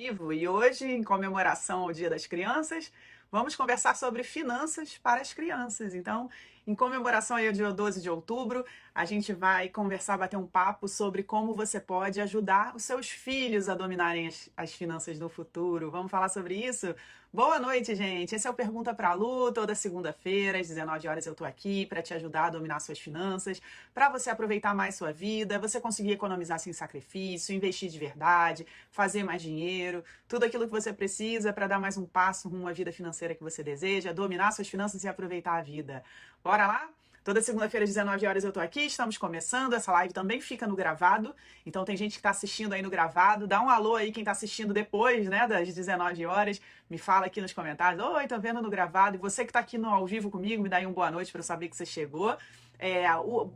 Vivo e hoje, em comemoração ao Dia das Crianças, vamos conversar sobre finanças para as crianças. Então, em comemoração aí ao dia 12 de outubro, a gente vai conversar, bater um papo sobre como você pode ajudar os seus filhos a dominarem as finanças no futuro. Vamos falar sobre isso? Boa noite, gente. Esse é o Pergunta para a Lu. Toda segunda-feira, às 19 horas, eu tô aqui para te ajudar a dominar suas finanças, para você aproveitar mais sua vida, você conseguir economizar sem sacrifício, investir de verdade, fazer mais dinheiro, tudo aquilo que você precisa para dar mais um passo rumo à vida financeira que você deseja, dominar suas finanças e aproveitar a vida. Bora lá? Toda segunda-feira às 19 horas eu tô aqui, estamos começando, essa live também fica no gravado, então tem gente que tá assistindo aí no gravado, dá um alô aí quem tá assistindo depois, né, das 19 horas, me fala aqui nos comentários, oi, tô vendo no gravado, e você que tá aqui no ao vivo comigo, me dá aí um boa noite para eu saber que você chegou.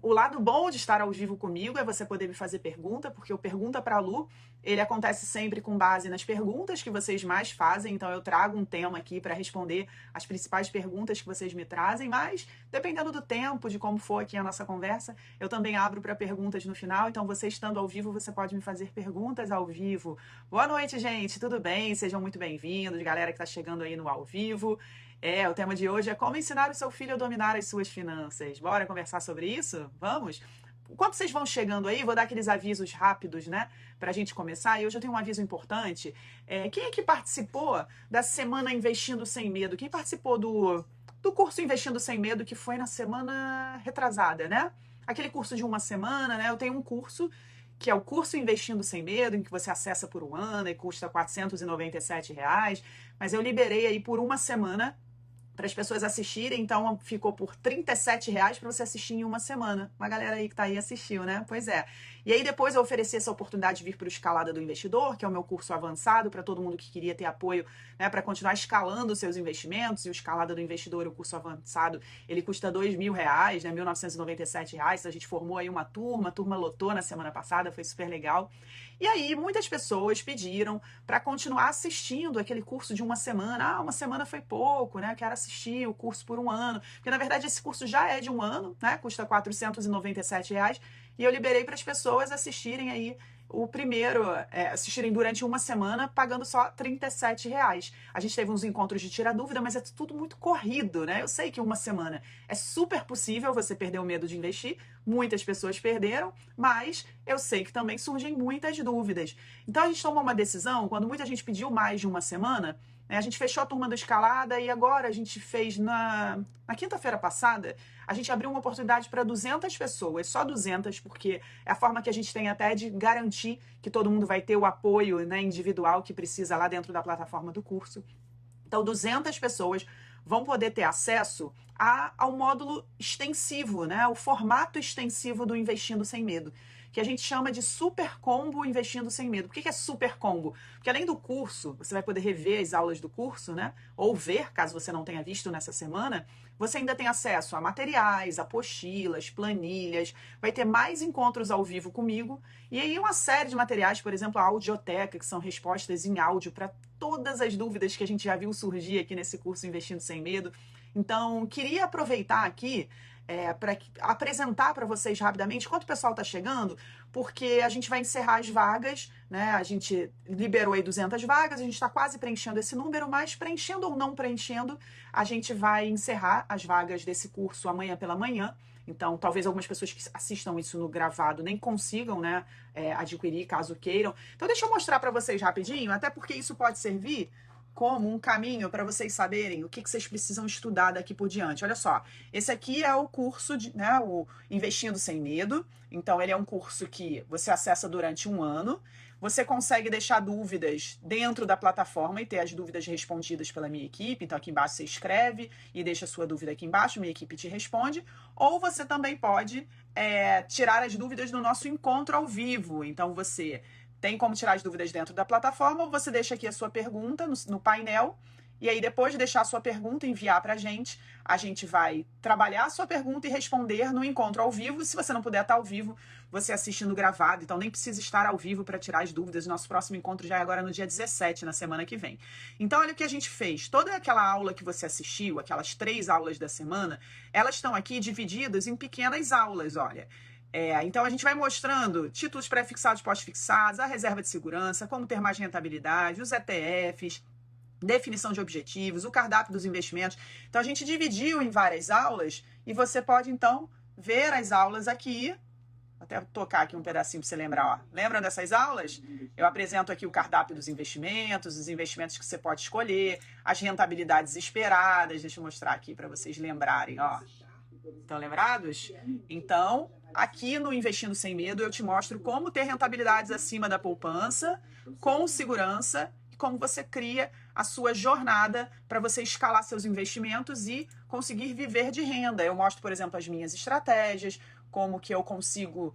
O lado bom de estar ao vivo comigo é você poder me fazer pergunta, porque o Pergunta para a Lu, ele acontece sempre com base nas perguntas que vocês mais fazem, então eu trago um tema aqui para responder as principais perguntas que vocês me trazem, mas dependendo do tempo, de como for aqui a nossa conversa, eu também abro para perguntas no final, então você estando ao vivo, você pode me fazer perguntas ao vivo. Boa noite, gente, tudo bem? Sejam muito bem-vindos, galera que está chegando aí no ao vivo. O tema de hoje é como ensinar o seu filho a dominar as suas finanças. Bora conversar sobre isso? Vamos? Enquanto vocês vão chegando aí, vou dar aqueles avisos rápidos, né? Pra gente começar. E hoje eu tenho um aviso importante. Quem é que participou da Semana Investindo Sem Medo? Quem participou do curso Investindo Sem Medo, que foi na semana retrasada, né? Aquele curso de uma semana, né? Eu tenho um curso que é o curso Investindo Sem Medo, em que você acessa por um ano e custa R$ 497, mas eu liberei aí por uma semana para as pessoas assistirem, então ficou por R$ 37 para você assistir em uma semana. Uma galera aí que tá aí assistiu, né? Pois é. E aí depois eu ofereci essa oportunidade de vir para o Escalada do Investidor, que é o meu curso avançado para todo mundo que queria ter apoio, né, para continuar escalando os seus investimentos. E o Escalada do Investidor, o curso avançado, ele custa R$ 2.000, né, R$ 1.997. A gente formou aí uma turma, a turma lotou na semana passada, foi super legal. E aí muitas pessoas pediram para continuar assistindo aquele curso de uma semana. Ah, uma semana foi pouco, né? Eu quero assistir o curso por um ano. Porque, na verdade, esse curso já é de um ano, né? Custa R$ 497. E eu liberei para as pessoas assistirem aí o primeiro, assistirem durante uma semana, pagando só R$ 37. A gente teve uns encontros de tirar dúvida, mas é tudo muito corrido, né? Eu sei que uma semana é super possível você perder o medo de investir. Muitas pessoas perderam, mas eu sei que também surgem muitas dúvidas. Então a gente tomou uma decisão, quando muita gente pediu mais de uma semana, né, a gente fechou a turma do Escalada e agora a gente fez na quinta-feira passada, a gente abriu uma oportunidade para 200 pessoas, só 200, porque é a forma que a gente tem até de garantir que todo mundo vai ter o apoio, né, individual que precisa lá dentro da plataforma do curso. Então, 200 pessoas vão poder ter acesso ao módulo extensivo, né? O formato extensivo do Investindo Sem Medo, que a gente chama de Super Combo Investindo Sem Medo. Por que é Super Combo? Porque além do curso, você vai poder rever as aulas do curso, né? Ou ver, caso você não tenha visto nessa semana, você ainda tem acesso a materiais, apostilas, planilhas, vai ter mais encontros ao vivo comigo, e aí uma série de materiais, por exemplo, a audioteca, que são respostas em áudio para todas as dúvidas que a gente já viu surgir aqui nesse curso Investindo Sem Medo. Então, queria aproveitar aqui para apresentar para vocês rapidamente quanto o pessoal está chegando, porque a gente vai encerrar as vagas, né? A gente liberou aí 200 vagas, a gente está quase preenchendo esse número, mas preenchendo ou não preenchendo, a gente vai encerrar as vagas desse curso amanhã pela manhã. Então, talvez algumas pessoas que assistam isso no gravado nem consigam, né, adquirir, caso queiram. Então, deixa eu mostrar para vocês rapidinho, até porque isso pode servir como um caminho para vocês saberem o que vocês precisam estudar daqui por diante. Olha só, esse aqui é o curso, né, o Investindo Sem Medo. Então, ele é um curso que você acessa durante um ano. Você consegue deixar dúvidas dentro da plataforma e ter as dúvidas respondidas pela minha equipe. Então, aqui embaixo você escreve e deixa a sua dúvida aqui embaixo, minha equipe te responde. Ou você também pode tirar as dúvidas no nosso encontro ao vivo. Então, você tem como tirar as dúvidas dentro da plataforma, ou você deixa aqui a sua pergunta no painel, e aí depois de deixar a sua pergunta, enviar para a gente vai trabalhar a sua pergunta e responder no encontro ao vivo. Se você não puder estar ao vivo, você assiste no gravado, então nem precisa estar ao vivo para tirar as dúvidas. Nosso próximo encontro já é agora no dia 17, na semana que vem. Então olha o que a gente fez. Toda aquela aula que você assistiu, aquelas 3 aulas da semana, elas estão aqui divididas em pequenas aulas, olha. Então, a gente vai mostrando títulos pré-fixados e pós-fixados, a reserva de segurança, como ter mais rentabilidade, os ETFs, definição de objetivos, o cardápio dos investimentos. Então, a gente dividiu em várias aulas e você pode, então, ver as aulas aqui. Vou até tocar aqui um pedacinho para você lembrar. Ó. Lembram dessas aulas? Eu apresento aqui o cardápio dos investimentos, os investimentos que você pode escolher, as rentabilidades esperadas. Deixa eu mostrar aqui para vocês lembrarem. Ó. Estão lembrados? Então, aqui no Investindo Sem Medo, eu te mostro como ter rentabilidades acima da poupança, com segurança, e como você cria a sua jornada para você escalar seus investimentos e conseguir viver de renda. Eu mostro, por exemplo, as minhas estratégias, como que eu consigo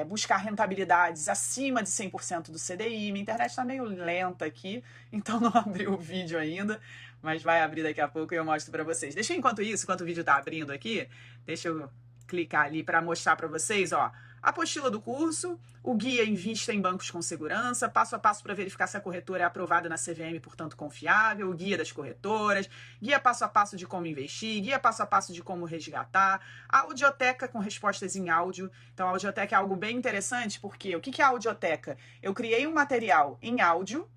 buscar rentabilidades acima de 100% do CDI. Minha internet está meio lenta aqui, então não abriu o vídeo ainda, mas vai abrir daqui a pouco e eu mostro para vocês. Deixa enquanto o vídeo está abrindo aqui, deixa eu clicar ali para mostrar para vocês, ó, a apostila do curso, o guia Invista em Bancos com Segurança, passo a passo para verificar se a corretora é aprovada na CVM, portanto confiável, o guia das corretoras, guia passo a passo de como investir, guia passo a passo de como resgatar, a audioteca com respostas em áudio. Então a audioteca é algo bem interessante, porque o que é a audioteca? Eu criei um material em áudio,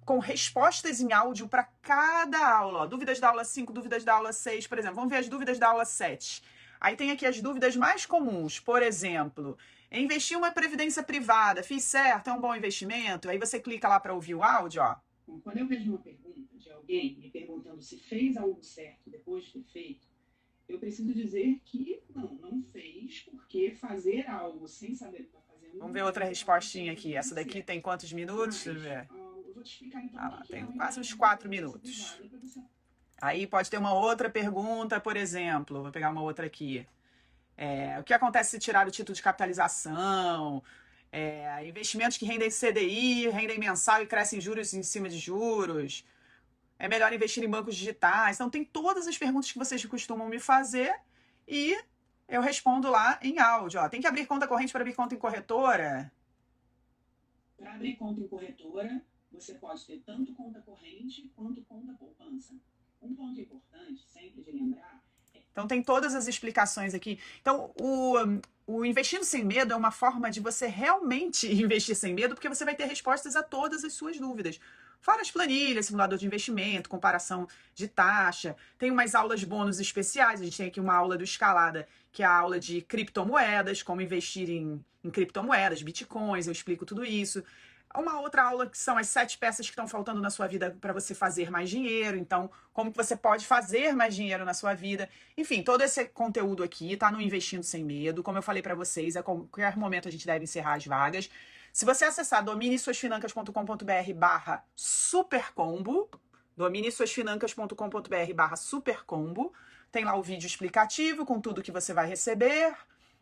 com respostas em áudio para cada aula. Ó, dúvidas da aula 5, dúvidas da aula 6, por exemplo. Vamos ver as dúvidas da aula 7. Aí tem aqui as dúvidas mais comuns. Por exemplo, investir em uma previdência privada, fiz certo, é um bom investimento? Aí você clica lá para ouvir o áudio, ó. Quando eu vejo uma pergunta de alguém me perguntando se fez algo certo depois de ter feito, eu preciso dizer que não fez, porque fazer algo sem saber o que está fazendo... Vamos ver outra respostinha aqui. Essa daqui tem quantos minutos? Deixa eu ver. Eu vou te explicar então. Lá, tem quase uns 4 minutos. Aí pode ter uma outra pergunta, por exemplo, vou pegar uma outra aqui. O que acontece se tirar o título de capitalização? Investimentos que rendem CDI, rendem mensal e crescem juros em cima de juros. É melhor investir em bancos digitais? Então tem todas as perguntas que vocês costumam me fazer e eu respondo lá em áudio. Ó, tem que abrir conta corrente para abrir conta em corretora? Para abrir conta em corretora, você pode ter tanto conta corrente quanto conta poupança. Um ponto importante, sempre de lembrar... Então, tem todas as explicações aqui. Então, o Investindo Sem Medo é uma forma de você realmente investir sem medo, porque você vai ter respostas a todas as suas dúvidas. Fora as planilhas, simulador de investimento, comparação de taxa. Tem umas aulas bônus especiais. A gente tem aqui uma aula do Escalada, que é a aula de criptomoedas, como investir em criptomoedas, bitcoins, eu explico tudo isso. Uma outra aula que são as 7 peças que estão faltando na sua vida para você fazer mais dinheiro. Então, como que você pode fazer mais dinheiro na sua vida. Enfim, todo esse conteúdo aqui está no Investindo Sem Medo. Como eu falei para vocês, a qualquer momento a gente deve encerrar as vagas. Se você acessar dominesuasfinancas.com.br/supercombo, dominesuasfinancas.com.br/supercombo, tem lá o vídeo explicativo com tudo que você vai receber,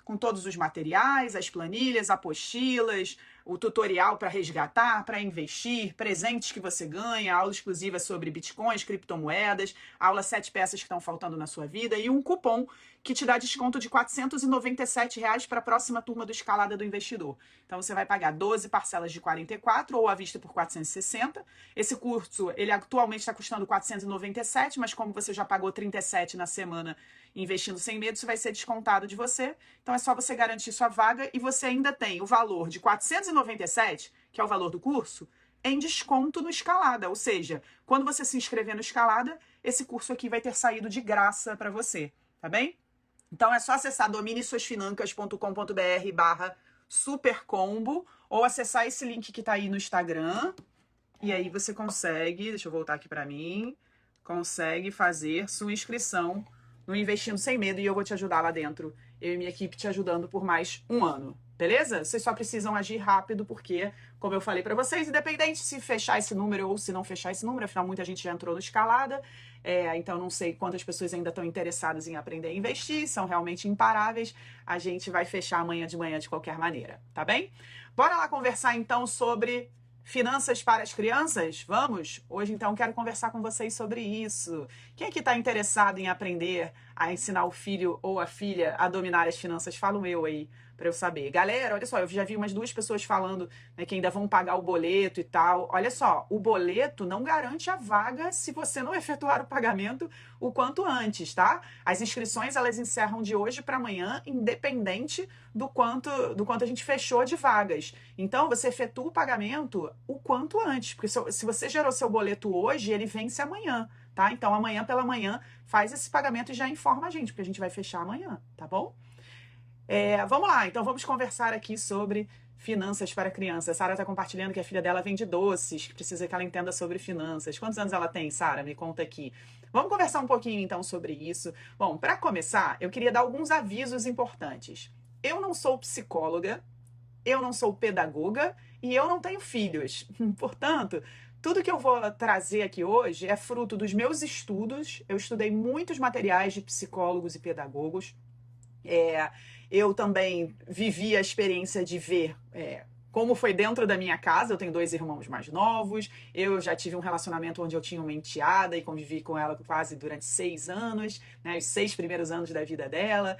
com todos os materiais, as planilhas, apostilas, o tutorial para resgatar, para investir, presentes que você ganha, aula exclusiva sobre bitcoins, criptomoedas, aula 7 peças que estão faltando na sua vida e um cupom que te dá desconto de R$ 497 para a próxima turma do Escalada do Investidor. Então você vai pagar 12 parcelas de 44 ou à vista por 460. Esse curso, ele atualmente está custando 497, mas como você já pagou 37 na semana Investindo Sem Medo, isso vai ser descontado de você. Então é só você garantir sua vaga e você ainda tem o valor de 497, que é o valor do curso, em desconto no Escalada. Ou seja, quando você se inscrever no Escalada, esse curso aqui vai ter saído de graça para você, tá bem? Então é só acessar dominesuasfinancas.com.br/supercombo ou acessar esse link que tá aí no Instagram e aí você consegue, deixa eu voltar aqui para mim, consegue fazer sua inscrição no Investindo Sem Medo e eu vou te ajudar lá dentro. Eu e minha equipe te ajudando por mais um ano. Beleza? Vocês só precisam agir rápido porque, como eu falei para vocês, independente se fechar esse número ou se não fechar esse número, afinal muita gente já entrou no Escalada, então não sei quantas pessoas ainda estão interessadas em aprender a investir, são realmente imparáveis, a gente vai fechar amanhã de manhã de qualquer maneira, tá bem? Bora lá conversar então sobre finanças para as crianças? Vamos? Hoje então quero conversar com vocês sobre isso. Quem aqui está interessado em aprender a ensinar o filho ou a filha a dominar as finanças? Fala um eu aí para eu saber. Galera, olha só, eu já vi umas 2 pessoas falando, né, que ainda vão pagar o boleto e tal. Olha só, o boleto não garante a vaga se você não efetuar o pagamento o quanto antes, tá? As inscrições, elas encerram de hoje para amanhã, independente do quanto a gente fechou de vagas. Então, você efetua o pagamento o quanto antes, porque se você gerou seu boleto hoje, ele vence amanhã, tá? Então, amanhã pela manhã, faz esse pagamento e já informa a gente, porque a gente vai fechar amanhã, tá bom? Vamos lá, então vamos conversar aqui sobre finanças para crianças. Sara está compartilhando que a filha dela vende doces, que precisa que ela entenda sobre finanças. Quantos anos ela tem, Sara? Me conta aqui. Vamos conversar um pouquinho então sobre isso. Bom, para começar, eu queria dar alguns avisos importantes. Eu não sou psicóloga, eu não sou pedagoga e eu não tenho filhos. Portanto, tudo que eu vou trazer aqui hoje é fruto dos meus estudos. Eu estudei muitos materiais de psicólogos e pedagogos. Eu também vivi a experiência de ver como foi dentro da minha casa. Eu tenho 2 irmãos mais novos, eu já tive um relacionamento onde eu tinha uma enteada e convivi com ela quase durante 6 anos, né, os 6 primeiros anos da vida dela.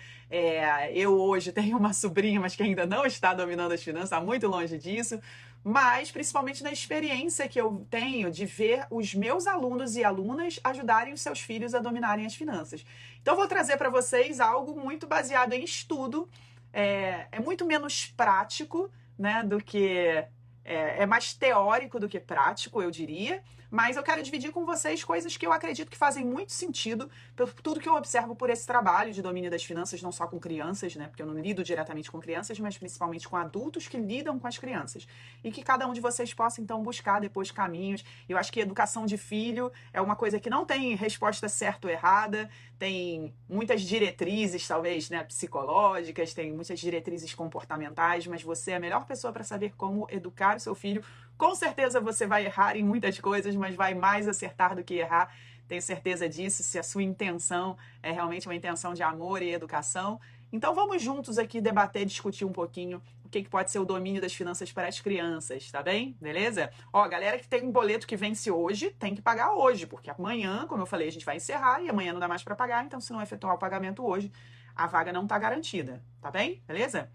Eu hoje tenho uma sobrinha, mas que ainda não está dominando as finanças, está muito longe disso, mas principalmente na experiência que eu tenho de ver os meus alunos e alunas ajudarem os seus filhos a dominarem as finanças. Então, eu vou trazer para vocês algo muito baseado em estudo, é muito menos prático, né, do que é mais teórico do que prático, eu diria, mas eu quero dividir com vocês coisas que eu acredito que fazem muito sentido por tudo que eu observo por esse trabalho de domínio das finanças, não só com crianças, né, porque eu não lido diretamente com crianças, mas principalmente com adultos que lidam com as crianças, e que cada um de vocês possa então buscar depois caminhos. Eu acho que educação de filho é uma coisa que não tem resposta certa ou errada, tem muitas diretrizes, talvez, né, psicológicas, tem muitas diretrizes comportamentais, mas você é a melhor pessoa para saber como educar o seu filho. Com certeza você vai errar em muitas coisas, mas vai mais acertar do que errar. Tenho certeza disso, se a sua intenção é realmente uma intenção de amor e educação. Então vamos juntos aqui debater, discutir um pouquinho o que pode ser o domínio das finanças para as crianças, tá bem? Beleza? Ó, galera que tem um boleto que vence hoje, tem que pagar hoje, porque amanhã, como eu falei, a gente vai encerrar e amanhã não dá mais para pagar, então se não efetuar o pagamento hoje, a vaga não tá garantida, tá bem? Beleza?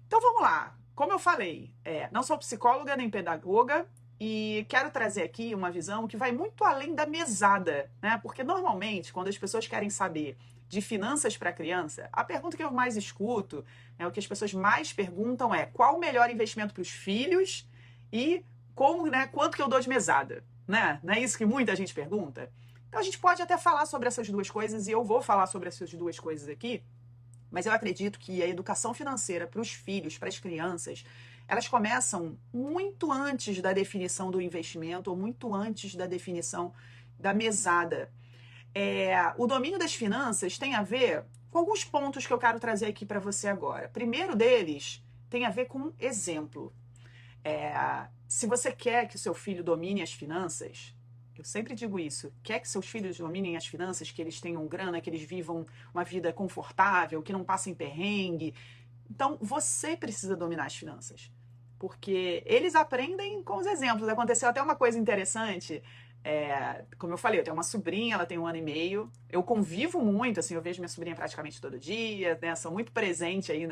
Então vamos lá. Como eu falei, não sou psicóloga nem pedagoga e quero trazer aqui uma visão que vai muito além da mesada, né? Porque normalmente, quando as pessoas querem saber de finanças para criança, a pergunta que eu mais escuto, o que as pessoas mais perguntam é qual o melhor investimento para os filhos e como, né, quanto que eu dou de mesada, né? Não é isso que muita gente pergunta? Então a gente pode até falar sobre essas 2 coisas e eu vou falar sobre essas 2 coisas aqui. Mas eu acredito que a educação financeira para os filhos, para as crianças, elas começam muito antes da definição do investimento ou muito antes da definição da mesada. O domínio das finanças tem a ver com alguns pontos que eu quero trazer aqui para você agora. Primeiro deles tem a ver com exemplo. Se você quer que o seu filho domine as finanças, eu sempre digo isso, quer que seus filhos dominem as finanças, que eles tenham grana, que eles vivam uma vida confortável, que não passem perrengue. Então, você precisa dominar as finanças, porque eles aprendem com os exemplos. Aconteceu até uma coisa interessante, como eu falei, eu tenho uma sobrinha, ela tem 1 ano e meio, eu convivo muito, assim, eu vejo minha sobrinha praticamente todo dia, né, sou muito presente aí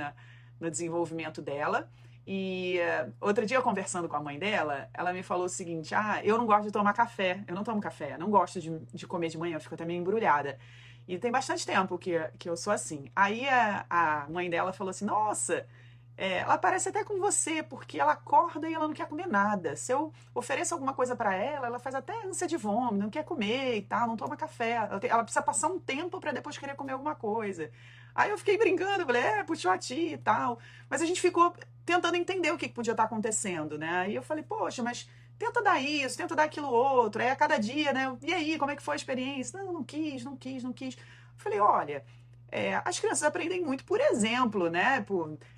no desenvolvimento dela. E outro dia, conversando com a mãe dela, ela me falou o seguinte: eu não gosto de tomar café, eu não tomo café, não gosto de comer de manhã, eu fico até meio embrulhada. E tem bastante tempo que eu sou assim. Aí a mãe dela falou assim: nossa, ela parece até com você, porque ela acorda e ela não quer comer nada. Se eu ofereço alguma coisa para ela, ela faz até ânsia de vômito, não quer comer e tal, não toma café. Ela precisa passar um tempo para depois querer comer alguma coisa. Aí eu fiquei brincando, falei, puxou a ti e tal. Mas a gente ficou tentando entender o que podia estar acontecendo, né? Aí eu falei, poxa, mas tenta dar isso, tenta dar aquilo outro. Aí a cada dia, né? E aí, como é que foi a experiência? Não quis. Eu falei, olha, as crianças aprendem muito por exemplo, né?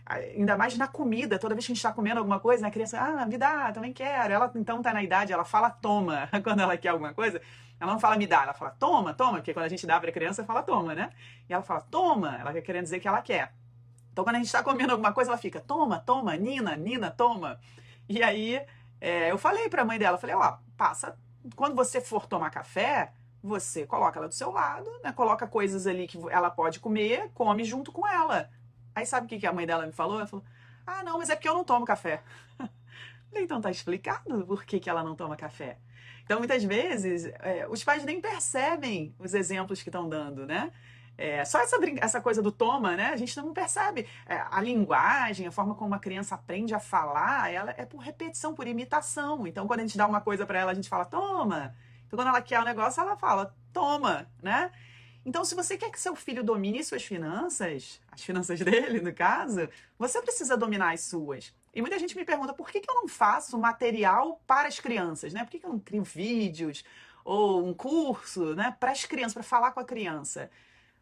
Ainda mais na comida. Toda vez que a gente está comendo alguma coisa, né, a criança, me dá, também quero. Ela então tá na idade, ela fala toma quando ela quer alguma coisa. Ela não fala me dá, ela fala toma, porque quando a gente dá para a criança, fala toma, né? E ela fala toma, ela querendo dizer que ela quer. Então, quando a gente está comendo alguma coisa, ela fica toma, Nina, toma. E aí, eu falei para a mãe dela, falei, passa, quando você for tomar café, você coloca ela do seu lado, né? Coloca coisas ali que ela pode comer, come junto com ela. Aí sabe o que a mãe dela me falou? Ela falou, ah, não, mas é porque eu não tomo café. Então tá explicado por que ela não toma café. Então, muitas vezes, os pais nem percebem os exemplos que estão dando, né? Só essa coisa do toma, né? A gente não percebe. A linguagem, a forma como uma criança aprende a falar, ela é por repetição, por imitação. Então, quando a gente dá uma coisa para ela, a gente fala, toma. Então, quando ela quer um negócio, ela fala, toma, né? Então, se você quer que seu filho domine suas finanças, as finanças dele, no caso, você precisa dominar as suas. E muita gente me pergunta por que eu não faço material para as crianças, né? Por que eu não crio vídeos ou um curso, né, para as crianças, para falar com a criança?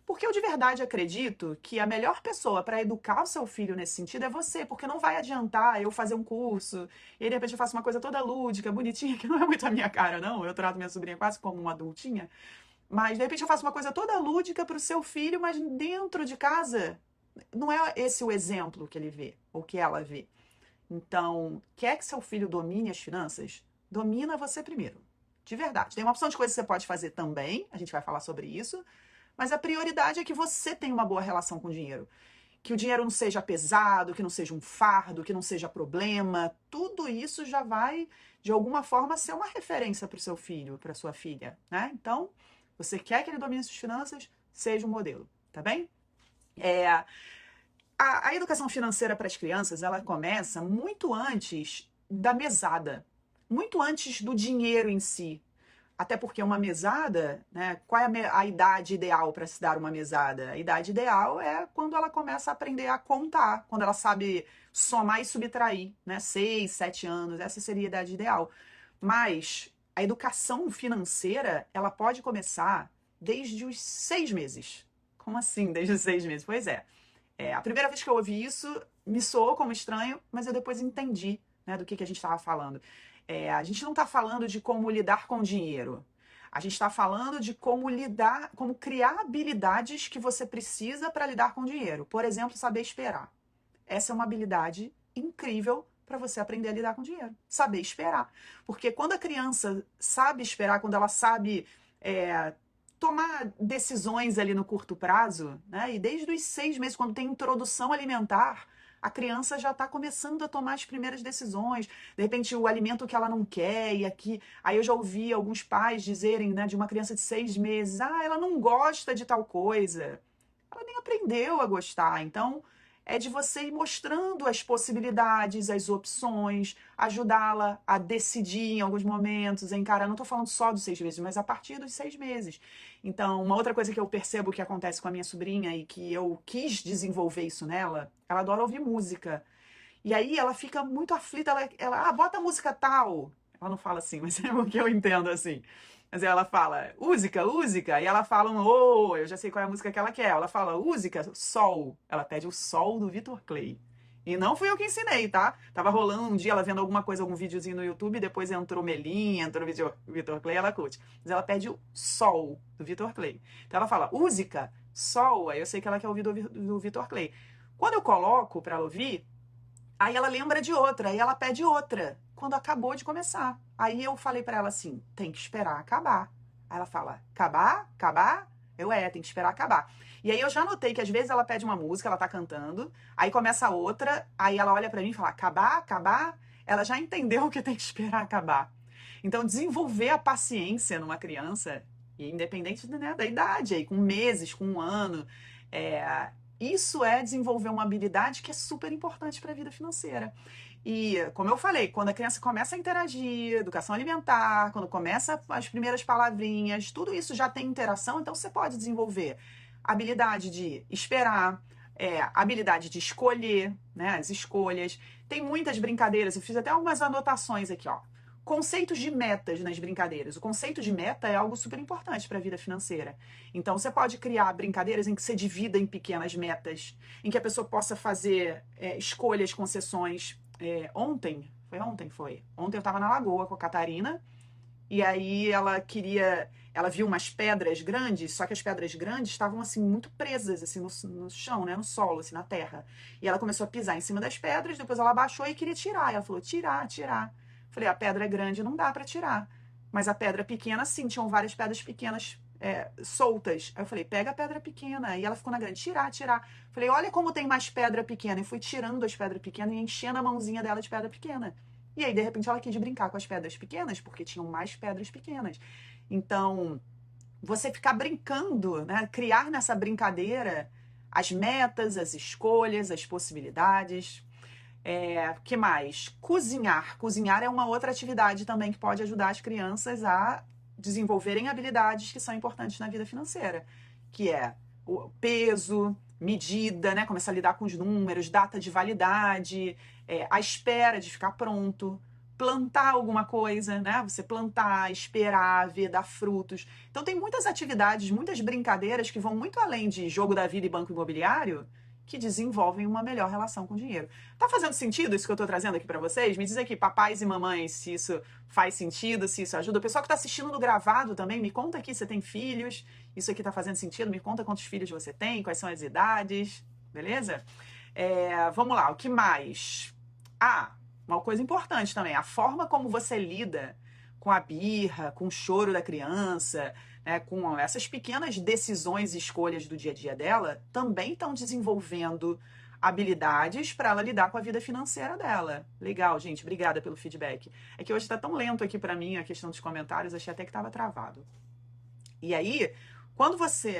Porque eu de verdade acredito que a melhor pessoa para educar o seu filho nesse sentido é você, porque não vai adiantar eu fazer um curso e de repente eu faço uma coisa toda lúdica, bonitinha, que não é muito a minha cara, não. Eu trato minha sobrinha quase como uma adultinha. Mas, de repente, eu faço uma coisa toda lúdica para o seu filho, mas dentro de casa, não é esse o exemplo que ele vê, ou que ela vê. Então, quer que seu filho domine as finanças? Domina você primeiro. De verdade. Tem uma opção de coisas que você pode fazer também, a gente vai falar sobre isso, mas a prioridade é que você tenha uma boa relação com o dinheiro. Que o dinheiro não seja pesado, que não seja um fardo, que não seja problema. Tudo isso já vai, de alguma forma, ser uma referência para o seu filho, para a sua filha, né? Então, você quer que ele domine suas finanças? Seja um modelo, tá bem? A educação financeira para as crianças, ela começa muito antes da mesada, muito antes do dinheiro em si. Até porque uma mesada, né? Qual é a idade ideal para se dar uma mesada? A idade ideal é quando ela começa a aprender a contar, quando ela sabe somar e subtrair, né? 6, 7 anos, essa seria a idade ideal. Mas a educação financeira, ela pode começar desde os 6 meses. Como assim, desde os 6 meses? Pois é. A primeira vez que eu ouvi isso, me soou como estranho, mas eu depois entendi, né, do que a gente estava falando. A gente não está falando de como lidar com dinheiro. A gente está falando de como criar habilidades que você precisa para lidar com dinheiro. Por exemplo, saber esperar. Essa é uma habilidade incrível para você aprender a lidar com dinheiro. Saber esperar. Porque quando a criança sabe esperar, quando ela sabe tomar decisões ali no curto prazo, né? E desde os 6 meses, quando tem introdução alimentar, a criança já está começando a tomar as primeiras decisões. De repente, o alimento que ela não quer, e aqui. Aí eu já ouvi alguns pais dizerem, né, de uma criança de 6 meses, ela não gosta de tal coisa. Ela nem aprendeu a gostar. Então, é de você ir mostrando as possibilidades, as opções, ajudá-la a decidir em alguns momentos, a encarar. Não estou falando só dos 6 meses, mas a partir dos 6 meses. Então, uma outra coisa que eu percebo que acontece com a minha sobrinha e que eu quis desenvolver isso nela, ela adora ouvir música. E aí ela fica muito aflita, ela bota música tal. Ela não fala assim, mas é o que eu entendo assim. Mas ela fala, música, e ela fala eu já sei qual é a música que ela quer. Ela fala, música, sol. Ela pede o sol do Vitor Clay. E não fui eu que ensinei, tá? Tava rolando um dia, ela vendo alguma coisa, algum videozinho no YouTube, depois entrou Melinha, entrou Vitor Clay, ela curte. Mas ela pede o sol do Vitor Clay. Então ela fala, música, sol, aí eu sei que ela quer ouvir do Vitor Clay. Quando eu coloco pra ela ouvir, aí ela lembra de outra, aí ela pede outra, quando acabou de começar. Aí eu falei pra ela assim, tem que esperar acabar. Aí ela fala, acabar? Acabar? Tem que esperar acabar. E aí eu já notei que às vezes ela pede uma música, ela tá cantando, aí começa outra, aí ela olha pra mim e fala, acabar? Acabar? Ela já entendeu que tem que esperar acabar. Então desenvolver a paciência numa criança, independente, né, da idade, aí, com meses, com um ano, isso é desenvolver uma habilidade que é super importante para a vida financeira. E, como eu falei, quando a criança começa a interagir, educação alimentar, quando começa as primeiras palavrinhas, tudo isso já tem interação, então você pode desenvolver habilidade de esperar, habilidade de escolher, né, as escolhas. Tem muitas brincadeiras, eu fiz até algumas anotações aqui, ó. Conceitos de metas nas brincadeiras. O conceito de meta é algo super importante para a vida financeira. Então, você pode criar brincadeiras em que você divida em pequenas metas, em que a pessoa possa fazer escolhas, concessões. Ontem eu estava na Lagoa com a Catarina, e aí ela viu umas pedras grandes, só que as pedras grandes estavam assim muito presas assim no chão, né, no solo, assim, na terra. E ela começou a pisar em cima das pedras, depois ela abaixou e queria tirar. E ela falou, tirar. Falei, a pedra é grande, não dá para tirar. Mas a pedra pequena, sim, tinham várias pedras pequenas soltas. Aí eu falei, pega a pedra pequena. E ela ficou na grande, tirar. Falei, olha como tem mais pedra pequena. E fui tirando as pedras pequenas e enchendo a mãozinha dela de pedra pequena. E aí, de repente, ela quis brincar com as pedras pequenas, porque tinham mais pedras pequenas. Então, você ficar brincando, né? Criar nessa brincadeira as metas, as escolhas, as possibilidades. Que mais? Cozinhar. Cozinhar é uma outra atividade também que pode ajudar as crianças a desenvolverem habilidades que são importantes na vida financeira, que é o peso, medida, né? Começar a lidar com os números, data de validade, a espera de ficar pronto, plantar alguma coisa, né? Você plantar, esperar, ver, dar frutos. Então tem muitas atividades, muitas brincadeiras que vão muito além de jogo da vida e banco imobiliário, que desenvolvem uma melhor relação com o dinheiro. Tá fazendo sentido isso que eu tô trazendo aqui para vocês? Me diz aqui, papais e mamães, se isso faz sentido, se isso ajuda. O pessoal que tá assistindo no gravado também, me conta aqui, você tem filhos? Isso aqui tá fazendo sentido? Me conta quantos filhos você tem, quais são as idades, beleza? Vamos lá, o que mais? Uma coisa importante também, a forma como você lida com a birra, com o choro da criança, né, com essas pequenas decisões e escolhas do dia a dia dela, também estão desenvolvendo habilidades para ela lidar com a vida financeira dela. Legal, gente, obrigada pelo feedback. É que hoje está tão lento aqui para mim a questão dos comentários, achei até que estava travado. E aí,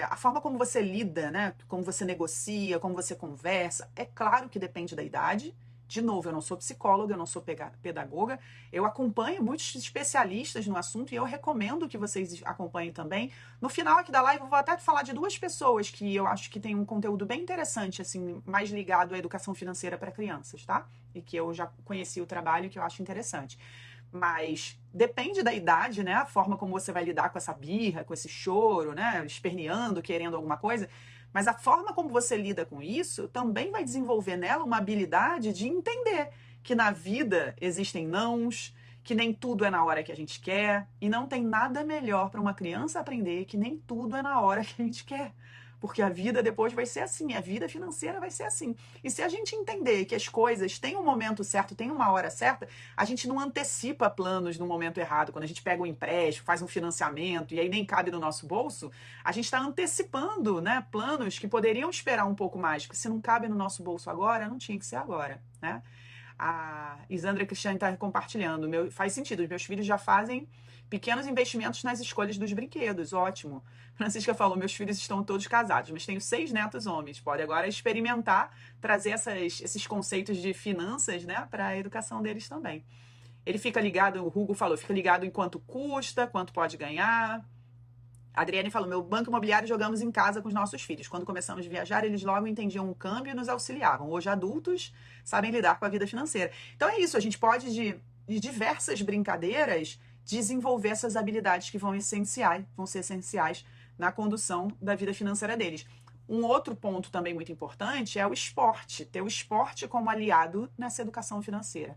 a forma como você lida, né, como você negocia, como você conversa, é claro que depende da idade. De novo, eu não sou psicóloga, eu não sou pedagoga, eu acompanho muitos especialistas no assunto e eu recomendo que vocês acompanhem também. No final aqui da live eu vou até falar de 2 pessoas que eu acho que tem um conteúdo bem interessante, assim, mais ligado à educação financeira para crianças, tá? E que eu já conheci o trabalho e que eu acho interessante. Mas depende da idade, né? A forma como você vai lidar com essa birra, com esse choro, né? Esperneando, querendo alguma coisa. Mas a forma como você lida com isso também vai desenvolver nela uma habilidade de entender que na vida existem nãos, que nem tudo é na hora que a gente quer, e não tem nada melhor para uma criança aprender que nem tudo é na hora que a gente quer. Porque a vida depois vai ser assim, a vida financeira vai ser assim. E se a gente entender que as coisas têm um momento certo, têm uma hora certa, a gente não antecipa planos no momento errado. Quando a gente pega um empréstimo, faz um financiamento e aí nem cabe no nosso bolso, a gente está antecipando, né, planos que poderiam esperar um pouco mais. Porque se não cabe no nosso bolso agora, não tinha que ser agora, né? A Isandra Cristiane está compartilhando. Faz sentido, os meus filhos já fazem pequenos investimentos nas escolhas dos brinquedos, ótimo. Francisca falou, meus filhos estão todos casados, mas tenho 6 netos homens. Pode agora experimentar, trazer esses conceitos de finanças, né, para a educação deles também. Ele fica ligado, o Hugo falou, fica ligado em quanto custa, quanto pode ganhar. A Adriane falou, meu banco imobiliário jogamos em casa com os nossos filhos. Quando começamos a viajar, eles logo entendiam o câmbio e nos auxiliavam. Hoje, adultos sabem lidar com a vida financeira. Então é isso, a gente pode, de diversas brincadeiras, desenvolver essas habilidades que vão ser essenciais na condução da vida financeira deles. Um outro ponto também muito importante é o esporte, ter o esporte como aliado nessa educação financeira.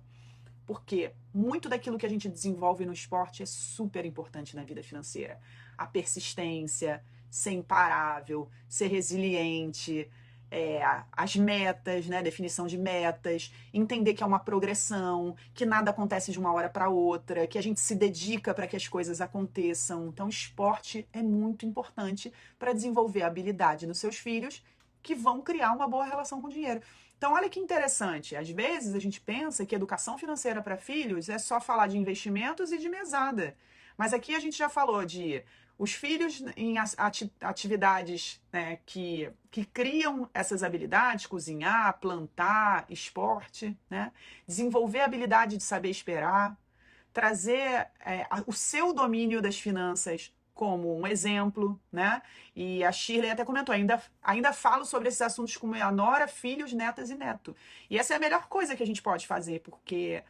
Porque muito daquilo que a gente desenvolve no esporte é super importante na vida financeira. A persistência, ser imparável, ser resiliente, as metas, né? Definição de metas, entender que é uma progressão, que nada acontece de uma hora para outra, que a gente se dedica para que as coisas aconteçam. Então, esporte é muito importante para desenvolver a habilidade nos seus filhos que vão criar uma boa relação com o dinheiro. Então, olha que interessante. Às vezes, a gente pensa que educação financeira para filhos é só falar de investimentos e de mesada. Mas aqui a gente já falou de os filhos em atividades, né, que criam essas habilidades, cozinhar, plantar, esporte, né? Desenvolver a habilidade de saber esperar, trazer o seu domínio das finanças como um exemplo, né? E a Shirley até comentou, ainda falo sobre esses assuntos com minha nora, filhos, netas e neto. E essa é a melhor coisa que a gente pode fazer, porque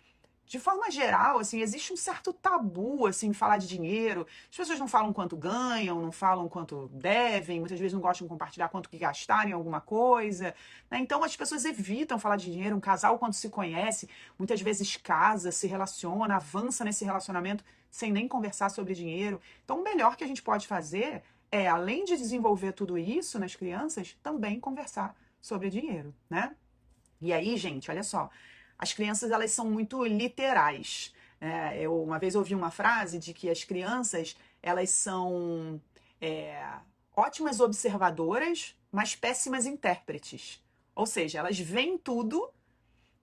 de forma geral, assim, existe um certo tabu, assim, falar de dinheiro. As pessoas não falam quanto ganham, não falam quanto devem, muitas vezes não gostam de compartilhar quanto que gastaram em alguma coisa, né? Então, as pessoas evitam falar de dinheiro. Um casal, quando se conhece, muitas vezes casa, se relaciona, avança nesse relacionamento sem nem conversar sobre dinheiro. Então, o melhor que a gente pode fazer é, além de desenvolver tudo isso nas crianças, também conversar sobre dinheiro, né? E aí, gente, olha só, as crianças, elas são muito literais. Eu uma vez ouvi uma frase de que as crianças, elas são ótimas observadoras, mas péssimas intérpretes. Ou seja, elas veem tudo,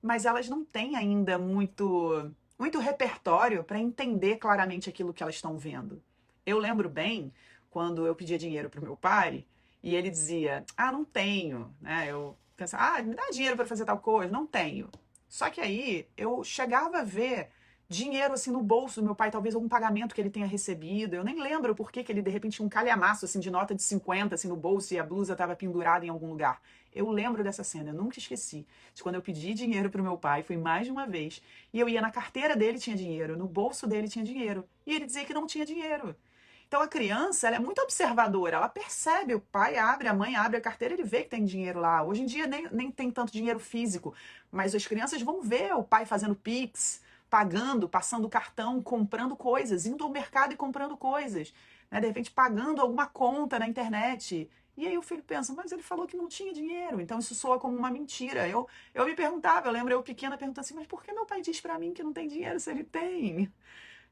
mas elas não têm ainda muito repertório para entender claramente aquilo que elas estão vendo. Eu lembro bem quando eu pedia dinheiro para o meu pai e ele dizia: "Ah, não tenho", né? Eu pensava: "Ah, me dá dinheiro para fazer tal coisa", não tenho. Só que aí eu chegava a ver dinheiro assim no bolso do meu pai, talvez algum pagamento que ele tenha recebido. Eu nem lembro por que ele de repente tinha um calhamaço assim de nota de 50 assim no bolso e a blusa estava pendurada em algum lugar. Eu lembro dessa cena, eu nunca esqueci. De quando eu pedi dinheiro pro meu pai, foi mais de uma vez, e eu ia na carteira dele tinha dinheiro, no bolso dele tinha dinheiro, e ele dizia que não tinha dinheiro. Então a criança, ela é muito observadora, ela percebe, o pai abre, a mãe abre a carteira, ele vê que tem dinheiro lá. Hoje em dia nem tem tanto dinheiro físico, mas as crianças vão ver o pai fazendo Pix, pagando, passando cartão, comprando coisas, indo ao mercado e comprando coisas, né? De repente pagando alguma conta na internet. E aí o filho pensa, mas ele falou que não tinha dinheiro, então isso soa como uma mentira. Eu me perguntava, eu lembro eu pequena perguntando assim, mas por que meu pai diz pra mim que não tem dinheiro se ele tem?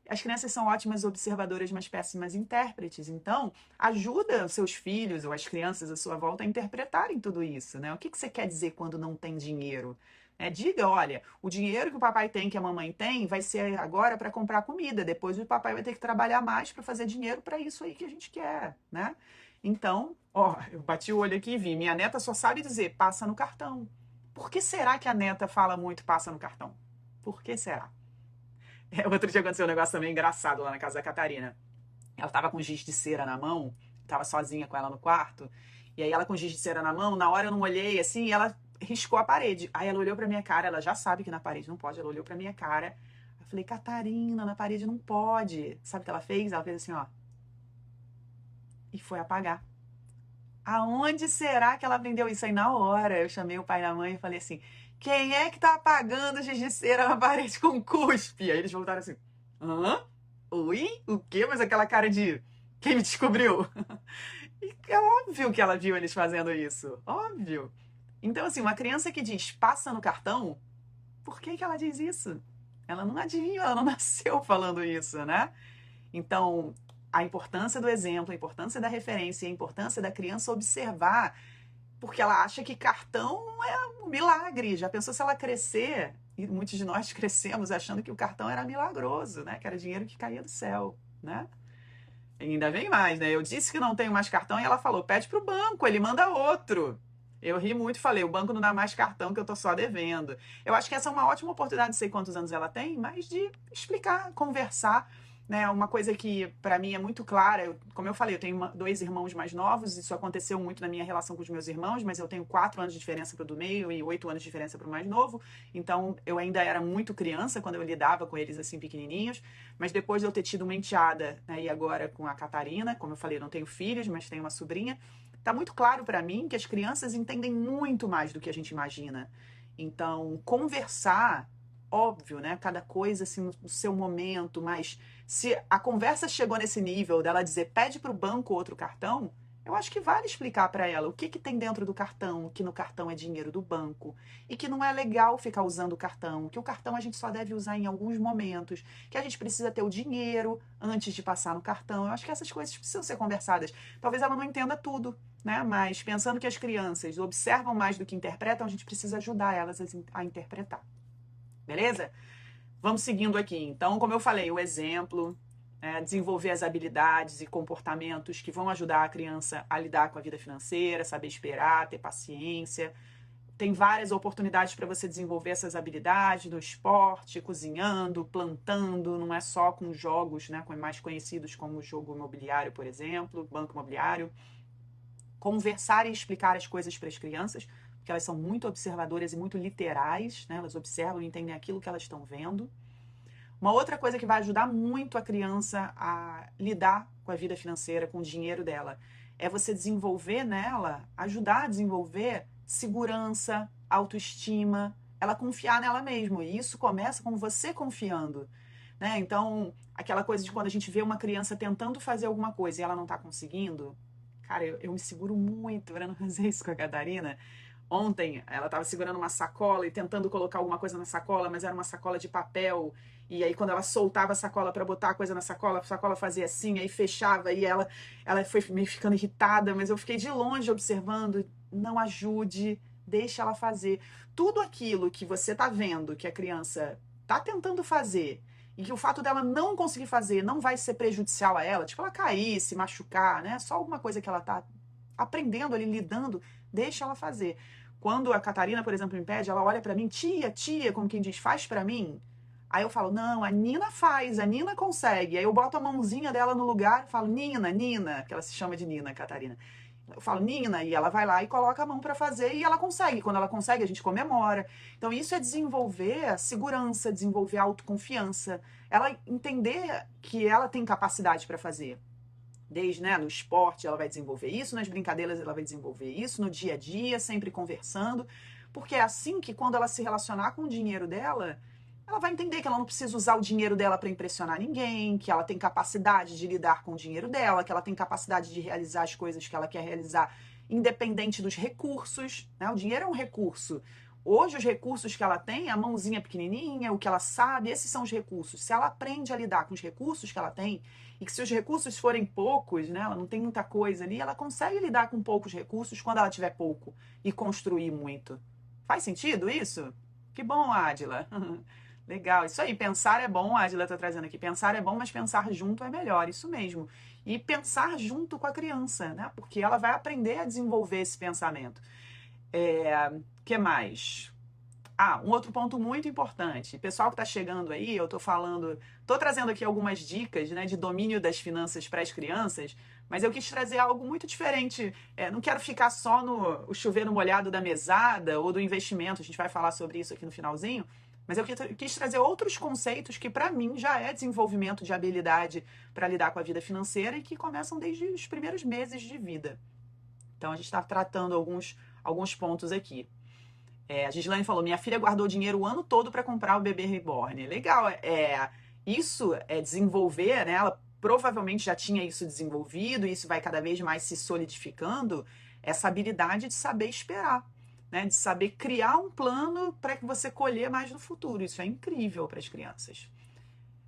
As crianças são ótimas observadoras, mas péssimas intérpretes. Então, ajuda os seus filhos ou as crianças à sua volta a interpretarem tudo isso, né? O que você quer dizer quando não tem dinheiro? Diga, olha, o dinheiro que o papai tem, que a mamãe tem, vai ser agora para comprar comida. Depois o papai vai ter que trabalhar mais para fazer dinheiro para isso aí que a gente quer, né? Então, ó, eu bati o olho aqui e vi. Minha neta só sabe dizer, passa no cartão. Por que será que a neta fala muito, passa no cartão? Por que será? Outro dia aconteceu um negócio também engraçado lá na casa da Catarina. Ela tava com giz de cera na mão, tava sozinha com ela no quarto, e aí ela com giz de cera na mão, na hora eu não olhei assim, e ela riscou a parede. Aí ela olhou pra minha cara, ela já sabe que na parede não pode, ela olhou pra minha cara. Eu falei, Catarina, na parede não pode. Sabe o que ela fez? Ela fez assim, ó, e foi apagar. Aonde será que ela aprendeu isso aí na hora? Eu chamei o pai e a mãe e falei assim: quem é que tá apagando giz de cera na parede com cuspe? Aí eles voltaram assim: hã? Oi? O quê? Mas aquela cara de quem me descobriu? E é óbvio que ela viu eles fazendo isso. Óbvio. Então, assim, uma criança que diz passa no cartão, por que que ela diz isso? Ela não adivinha, ela não nasceu falando isso, né? Então, a importância do exemplo, a importância da referência, a importância da criança observar, porque ela acha que cartão é um milagre. Já pensou se ela crescer? E muitos de nós crescemos achando que o cartão era milagroso, né? Que era dinheiro que caía do céu, né? E ainda vem mais, né? Eu disse que não tenho mais cartão e ela falou: pede pro banco, ele manda outro. Eu ri muito e falei: o banco não dá mais cartão que eu tô só devendo. Eu acho que essa é uma ótima oportunidade, não sei quantos anos ela tem, mas de explicar, conversar, né? Uma coisa que para mim é muito clara, como eu falei, eu tenho dois irmãos mais novos, isso aconteceu muito na minha relação com os meus irmãos, mas eu tenho 4 anos de diferença pro do meio e 8 anos de diferença pro mais novo, então eu ainda era muito criança quando eu lidava com eles assim pequenininhos, mas depois de eu ter tido uma enteada, né, e agora com a Catarina, como eu falei, eu não tenho filhos, mas tenho uma sobrinha, tá muito claro para mim que as crianças entendem muito mais do que a gente imagina. Então, conversar, óbvio, né? Cada coisa assim no seu momento, mas se a conversa chegou nesse nível dela dizer pede para o banco outro cartão, eu acho que vale explicar para ela o que que tem dentro do cartão, que no cartão é dinheiro do banco e que não é legal ficar usando o cartão, que o cartão a gente só deve usar em alguns momentos, que a gente precisa ter o dinheiro antes de passar no cartão. Eu acho que essas coisas precisam ser conversadas. Talvez ela não entenda tudo, né? Mas pensando que as crianças observam mais do que interpretam, a gente precisa ajudar elas a interpretar. Beleza? Vamos seguindo aqui. Então, como eu falei, o exemplo, desenvolver as habilidades e comportamentos que vão ajudar a criança a lidar com a vida financeira, saber esperar, ter paciência. Tem várias oportunidades para você desenvolver essas habilidades no esporte, cozinhando, plantando, não é só com jogos, né, mais conhecidos como o jogo imobiliário, por exemplo, banco imobiliário. Conversar e explicar as coisas para as crianças, porque elas são muito observadoras e muito literais, né? Elas observam e entendem aquilo que elas estão vendo. Uma outra coisa que vai ajudar muito a criança a lidar com a vida financeira, com o dinheiro dela, é você desenvolver nela, ajudar a desenvolver segurança, autoestima, ela confiar nela mesma. E isso começa com você confiando, né? Então, aquela coisa de quando a gente vê uma criança tentando fazer alguma coisa e ela não está conseguindo, cara, eu me seguro muito para não fazer isso com a Catarina. Ontem ela estava segurando uma sacola e tentando colocar alguma coisa na sacola, mas era uma sacola de papel E aí, quando ela soltava a sacola para botar a coisa na sacola, a sacola fazia assim, aí fechava, e ela foi me ficando irritada, mas eu fiquei de longe observando. Não ajude, deixa ela fazer. Tudo aquilo que você tá vendo que a criança tá tentando fazer, e que o fato dela não conseguir fazer não vai ser prejudicial a ela, tipo ela cair, se machucar, né? Só alguma coisa que ela tá aprendendo ali, lidando, deixa ela fazer. Quando a Catarina, por exemplo, me pede, ela olha para mim, tia, tia, como quem diz, faz para mim. Aí eu falo, não, a Nina faz, a Nina consegue. Aí eu boto a mãozinha dela no lugar e falo, Nina, Nina, que ela se chama de Nina, Catarina. Eu falo, Nina, e ela vai lá e coloca a mão para fazer e ela consegue. Quando ela consegue, a gente comemora. Então, isso é desenvolver a segurança, desenvolver a autoconfiança. Ela entender que ela tem capacidade para fazer. Desde, né, no esporte ela vai desenvolver isso, nas brincadeiras ela vai desenvolver isso, no dia a dia, sempre conversando. Porque é assim que quando ela se relacionar com o dinheiro dela, ela vai entender que ela não precisa usar o dinheiro dela para impressionar ninguém, que ela tem capacidade de lidar com o dinheiro dela, que ela tem capacidade de realizar as coisas que ela quer realizar, independente dos recursos, né? O dinheiro é um recurso. Hoje, os recursos que ela tem, a mãozinha pequenininha, o que ela sabe, esses são os recursos. Se ela aprende a lidar com os recursos que ela tem, e que se os recursos forem poucos, né, ela não tem muita coisa ali, ela consegue lidar com poucos recursos quando ela tiver pouco e construir muito. Faz sentido isso? Que bom, Adila. Legal, isso aí, pensar é bom, a Adila está trazendo aqui, pensar é bom, mas pensar junto é melhor, isso mesmo. E pensar junto com a criança, né? Porque ela vai aprender a desenvolver esse pensamento. Que mais? Um outro ponto muito importante. Pessoal que está chegando aí, eu estou trazendo aqui algumas dicas, né, de domínio das finanças para as crianças, mas eu quis trazer algo muito diferente. Não quero ficar só no o chover molhado da mesada ou do investimento, a gente vai falar sobre isso aqui no finalzinho, mas eu quis trazer outros conceitos que, para mim, já é desenvolvimento de habilidade para lidar com a vida financeira e que começam desde os primeiros meses de vida. Então, a gente está tratando alguns pontos aqui. A Gislaine falou, minha filha guardou dinheiro o ano todo para comprar o bebê reborn. Legal, isso é desenvolver, né? Ela provavelmente já tinha isso desenvolvido, e isso vai cada vez mais se solidificando, essa habilidade de saber esperar, né? De saber criar um plano para que você colher mais no futuro. Isso é incrível para as crianças.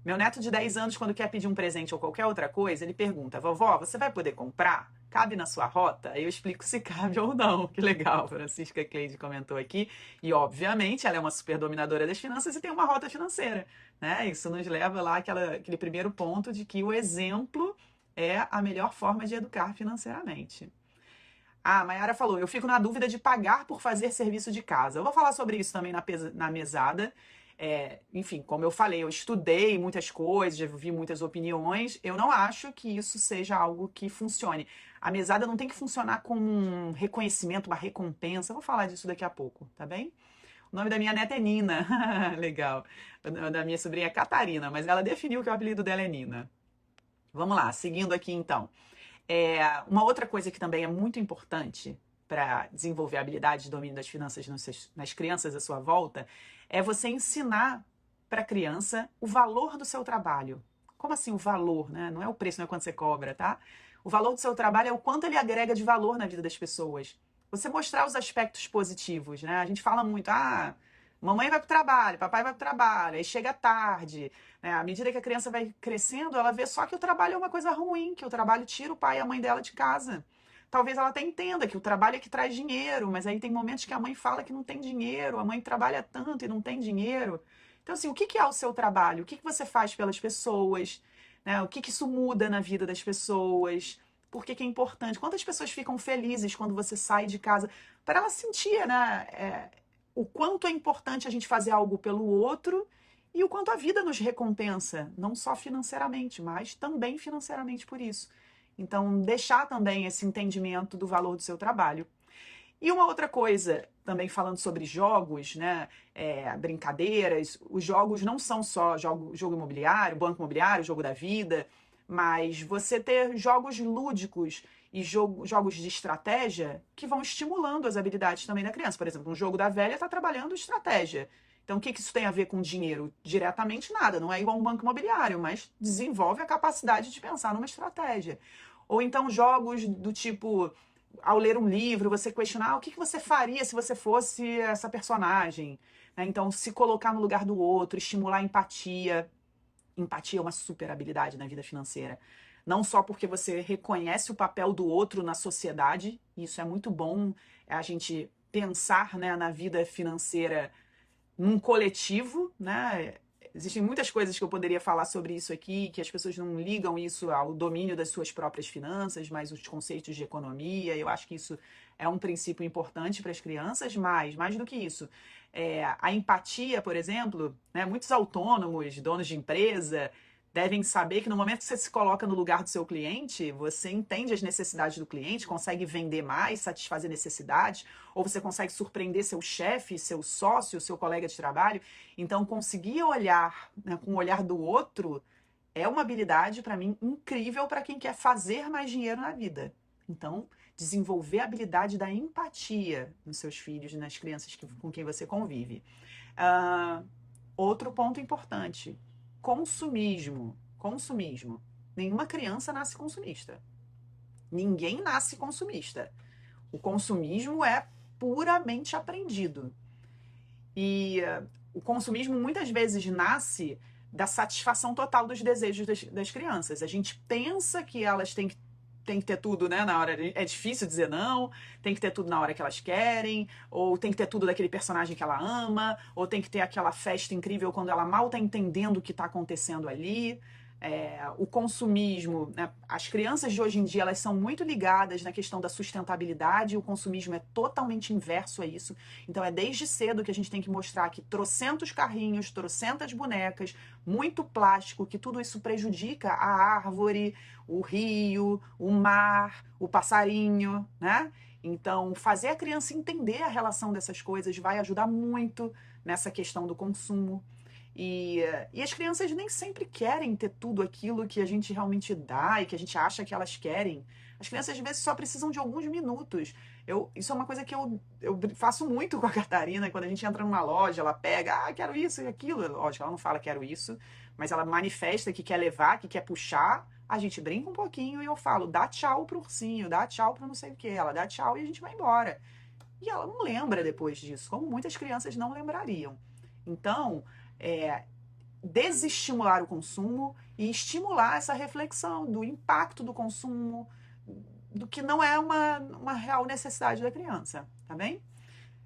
Meu neto de 10 anos, quando quer pedir um presente ou qualquer outra coisa, ele pergunta, vovó, você vai poder comprar? Cabe na sua rota? Aí eu explico se cabe ou não. Que legal, Francisca Cleide comentou aqui. E, obviamente, ela é uma super dominadora das finanças e tem uma rota financeira, né? Isso nos leva lá aquele primeiro ponto de que o exemplo é a melhor forma de educar financeiramente. A Mayara falou, eu fico na dúvida de pagar por fazer serviço de casa. Eu vou falar sobre isso também na mesada. Enfim, como eu falei, eu estudei muitas coisas, já vi muitas opiniões. Eu não acho que isso seja algo que funcione. A mesada não tem que funcionar como um reconhecimento, uma recompensa. Eu vou falar disso daqui a pouco, tá bem? O nome da minha neta é Nina. Legal. O nome da minha sobrinha é Catarina, mas ela definiu que o apelido dela é Nina. Vamos lá, seguindo aqui então. Uma outra coisa que também é muito importante para desenvolver a habilidade de domínio das finanças nas crianças à sua volta é você ensinar para a criança o valor do seu trabalho. Como assim o valor, né? Não é o preço, não é quanto você cobra, tá? O valor do seu trabalho é o quanto ele agrega de valor na vida das pessoas. Você mostrar os aspectos positivos, né? A gente fala muito, mamãe vai pro trabalho, papai vai pro trabalho, aí chega tarde, né? À medida que a criança vai crescendo, ela vê só que o trabalho é uma coisa ruim, que o trabalho tira o pai e a mãe dela de casa. Talvez ela até entenda que o trabalho é que traz dinheiro, mas aí tem momentos que a mãe fala que não tem dinheiro, a mãe trabalha tanto e não tem dinheiro. Então, assim, o que é o seu trabalho? O que você faz pelas pessoas? Né? O que isso muda na vida das pessoas? Por que é importante? Quantas pessoas ficam felizes quando você sai de casa? Para ela sentir, né? O quanto é importante a gente fazer algo pelo outro e o quanto a vida nos recompensa, não só financeiramente, mas também financeiramente por isso. Então, deixar também esse entendimento do valor do seu trabalho. E uma outra coisa, também falando sobre jogos, né, brincadeiras, os jogos não são só jogo imobiliário, banco imobiliário, jogo da vida, mas você ter jogos lúdicos e jogos de estratégia que vão estimulando as habilidades também da criança. Por exemplo, um jogo da velha está trabalhando estratégia. Então, o que isso tem a ver com dinheiro? Diretamente nada, não é igual um banco imobiliário, mas desenvolve a capacidade de pensar numa estratégia. Ou então jogos do tipo, ao ler um livro, você questionar o que você faria se você fosse essa personagem. né? Então, se colocar no lugar do outro, estimular a empatia. Empatia é uma super habilidade na vida financeira. Não só porque você reconhece o papel do outro na sociedade, isso é muito bom a gente pensar, né, na vida financeira num coletivo, né? Existem muitas coisas que eu poderia falar sobre isso aqui, que as pessoas não ligam isso ao domínio das suas próprias finanças, mas os conceitos de economia. Eu acho que isso é um princípio importante para as crianças, mas mais do que isso, a empatia, por exemplo, né? Muitos autônomos, donos de empresa, devem saber que no momento que você se coloca no lugar do seu cliente, você entende as necessidades do cliente, consegue vender mais, satisfazer necessidades, ou você consegue surpreender seu chefe, seu sócio, seu colega de trabalho. Então, conseguir olhar, né, com o olhar do outro é uma habilidade, para mim, incrível para quem quer fazer mais dinheiro na vida. Então, desenvolver a habilidade da empatia nos seus filhos, nas crianças com quem você convive. Outro ponto importante: consumismo. Consumismo. Nenhuma criança nasce consumista. Ninguém nasce consumista. O consumismo é puramente aprendido. E o consumismo muitas vezes nasce da satisfação total dos desejos das crianças. A gente pensa que elas têm que ter tudo, né, na hora. É difícil dizer não, tem que ter tudo na hora que elas querem, ou tem que ter tudo daquele personagem que ela ama, ou tem que ter aquela festa incrível quando ela mal está entendendo o que está acontecendo ali. O consumismo, né? As crianças de hoje em dia, elas são muito ligadas na questão da sustentabilidade, e o consumismo é totalmente inverso a isso. Então é desde cedo que a gente tem que mostrar que trocentos carrinhos, trocentas bonecas, muito plástico, que tudo isso prejudica a árvore, o rio, o mar, o passarinho, né? Então, fazer a criança entender a relação dessas coisas vai ajudar muito nessa questão do consumo. E as crianças nem sempre querem ter tudo aquilo que a gente realmente dá e que a gente acha que elas querem. As crianças, às vezes, só precisam de alguns minutos. Isso é uma coisa que eu faço muito com a Catarina. Quando a gente entra numa loja, ela pega, quero isso e aquilo. Lógico, ela não fala quero isso, mas ela manifesta que quer levar, que quer puxar. A gente brinca um pouquinho e eu falo, dá tchau pro ursinho, dá tchau pro não sei o que. Ela dá tchau e a gente vai embora. E ela não lembra depois disso, como muitas crianças não lembrariam. Então, desestimular o consumo e estimular essa reflexão do impacto do consumo, do que não é uma real necessidade da criança, tá bem?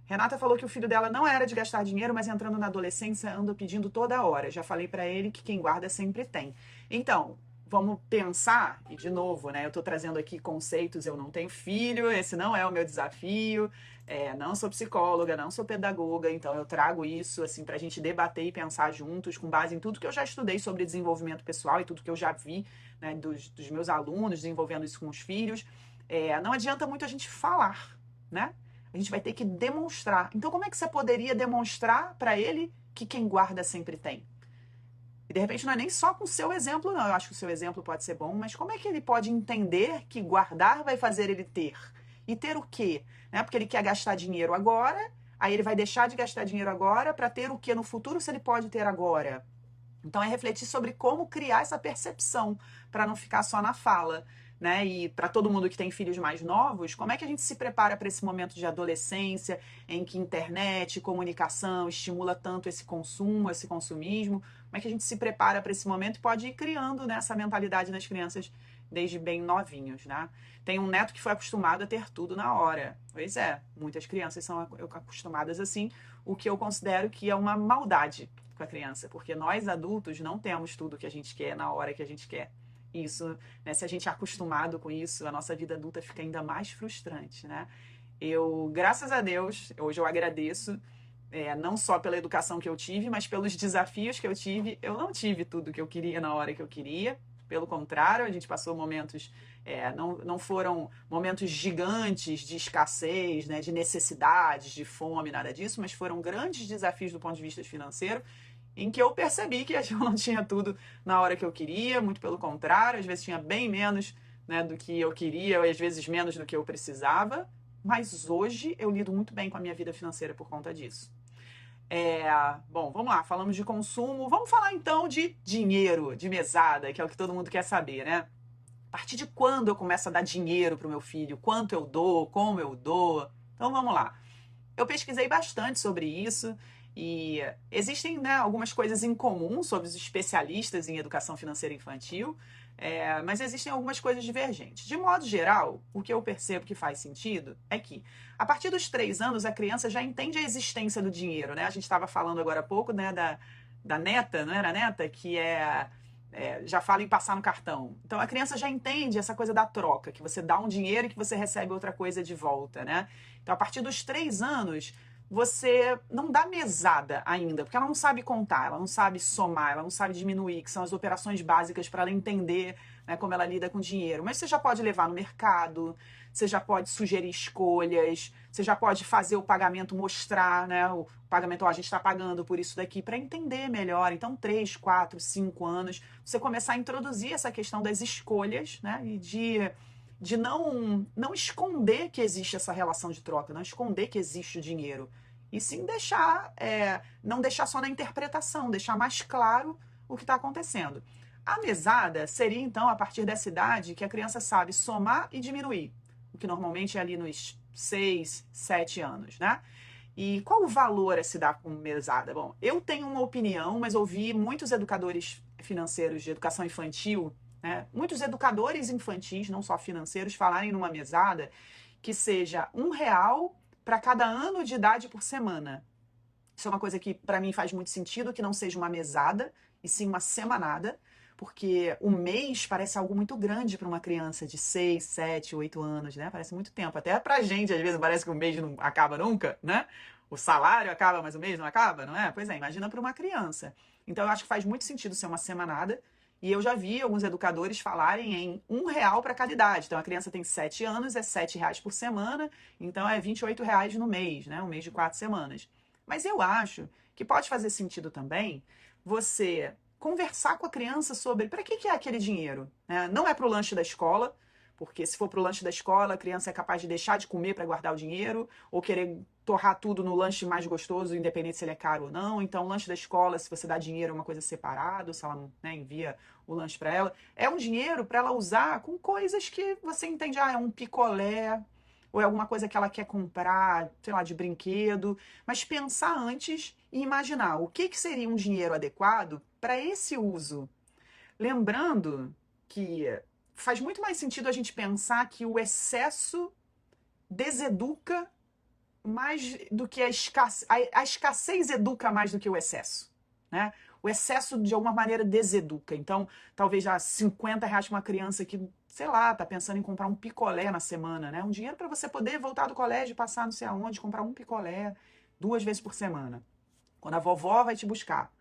Renata falou que o filho dela não era de gastar dinheiro, mas entrando na adolescência anda pedindo toda hora. Já falei para ele que quem guarda sempre tem. Então, vamos pensar, e de novo, né? Eu estou trazendo aqui conceitos, eu não tenho filho, esse não é o meu desafio, não sou psicóloga, não sou pedagoga, então eu trago isso assim para a gente debater e pensar juntos, com base em tudo que eu já estudei sobre desenvolvimento pessoal e tudo que eu já vi, né, dos meus alunos desenvolvendo isso com os filhos. Não adianta muito a gente falar, né? A gente vai ter que demonstrar. Então, como é que você poderia demonstrar para ele que quem guarda sempre tem? E de repente não é nem só com o seu exemplo, não. Eu acho que o seu exemplo pode ser bom, mas como é que ele pode entender que guardar vai fazer ele ter? E ter o quê? Né? Porque ele quer gastar dinheiro agora, aí ele vai deixar de gastar dinheiro agora para ter o quê no futuro se ele pode ter agora? Então é refletir sobre como criar essa percepção para não ficar só na fala. Né? E para todo mundo que tem filhos mais novos, como é que a gente se prepara para esse momento de adolescência, em que internet, comunicação estimula tanto esse consumo, esse consumismo? Como é que a gente se prepara para esse momento e pode ir criando, né, essa mentalidade nas crianças desde bem novinhos, né? Tem um neto que foi acostumado a ter tudo na hora. Pois é, muitas crianças são acostumadas assim, o que eu considero que é uma maldade com a criança, porque nós adultos não temos tudo que a gente quer na hora que a gente quer. Isso, né? Se a gente é acostumado com isso, a nossa vida adulta fica ainda mais frustrante, né? Graças a Deus, hoje eu agradeço, não só pela educação que eu tive, mas pelos desafios que eu tive. Eu não tive tudo que eu queria na hora que eu queria. Pelo contrário, a gente passou momentos, não foram momentos gigantes de escassez, né, de necessidades, de fome, nada disso, mas foram grandes desafios do ponto de vista financeiro, em que eu percebi que eu não tinha tudo na hora que eu queria, muito pelo contrário, às vezes tinha bem menos, né, do que eu queria, ou às vezes menos do que eu precisava, mas hoje eu lido muito bem com a minha vida financeira por conta disso. Bom, vamos lá, falamos de consumo, vamos falar então de dinheiro, de mesada, que é o que todo mundo quer saber, né? A partir de quando eu começo a dar dinheiro para o meu filho? Quanto eu dou? Como eu dou? Então vamos lá. Eu pesquisei bastante sobre isso E existem, né, algumas coisas em comum sobre os especialistas em educação financeira infantil, mas existem algumas coisas divergentes. De modo geral, o que eu percebo que faz sentido é que, a partir dos 3 anos, a criança já entende a existência do dinheiro, né? A gente estava falando agora há pouco, né, da neta, não era a neta? Que já fala em passar no cartão. Então, a criança já entende essa coisa da troca, que você dá um dinheiro e que você recebe outra coisa de volta, né? Então, a partir dos 3 anos, você não dá mesada ainda, porque ela não sabe contar, ela não sabe somar, ela não sabe diminuir, que são as operações básicas para ela entender, né, como ela lida com dinheiro. Mas você já pode levar no mercado, você já pode sugerir escolhas, você já pode fazer o pagamento, mostrar, né, o pagamento, ó, a gente está pagando por isso daqui, para entender melhor. Então, 3, 4, 5 anos, você começar a introduzir essa questão das escolhas, né, e de não esconder que existe essa relação de troca, não esconder que existe o dinheiro. E sim não deixar só na interpretação, deixar mais claro o que está acontecendo. A mesada seria, então, a partir dessa idade que a criança sabe somar e diminuir, o que normalmente é ali nos 6, 7 anos, né? E qual o valor a se dar com mesada? Bom, eu tenho uma opinião, mas ouvi muitos educadores financeiros de educação infantil, né, muitos educadores infantis, não só financeiros, falarem numa mesada que seja R$ 1 para cada ano de idade por semana. Isso é uma coisa que para mim faz muito sentido, que não seja uma mesada, e sim uma semanada, porque o mês parece algo muito grande para uma criança de 6, 7, 8 anos, né? Parece muito tempo. Até pra gente, às vezes, parece que o mês não acaba nunca, né? O salário acaba, mas o mês não acaba, não é? Pois é, imagina para uma criança. Então, eu acho que faz muito sentido ser uma semanada, e eu já vi alguns educadores falarem em R$ 1 para cada idade. Então, a criança tem 7 anos, é R$ 7 por semana, então é R$ 28 no mês, né? Um mês de 4 semanas. Mas eu acho que pode fazer sentido também você conversar com a criança sobre para que é aquele dinheiro, né? Não é para o lanche da escola, porque se for para o lanche da escola, a criança é capaz de deixar de comer para guardar o dinheiro, ou querer torrar tudo no lanche mais gostoso, independente se ele é caro ou não. Então, o lanche da escola, se você dá dinheiro, é uma coisa separada, se ela não, né, envia o lanche para ela. É um dinheiro para ela usar com coisas que você entende, é um picolé, ou é alguma coisa que ela quer comprar, sei lá, de brinquedo. Mas pensar antes e imaginar o que seria um dinheiro adequado para esse uso. Lembrando que faz muito mais sentido a gente pensar que o excesso deseduca mais do que a escassez. A escassez educa mais do que o excesso, né? O excesso, de alguma maneira, deseduca. Então, talvez já R$ 50 para uma criança que, sei lá, tá pensando em comprar um picolé na semana, né? Um dinheiro para você poder voltar do colégio, passar não sei aonde, comprar um picolé 2 vezes por semana. Quando a vovó vai te buscar.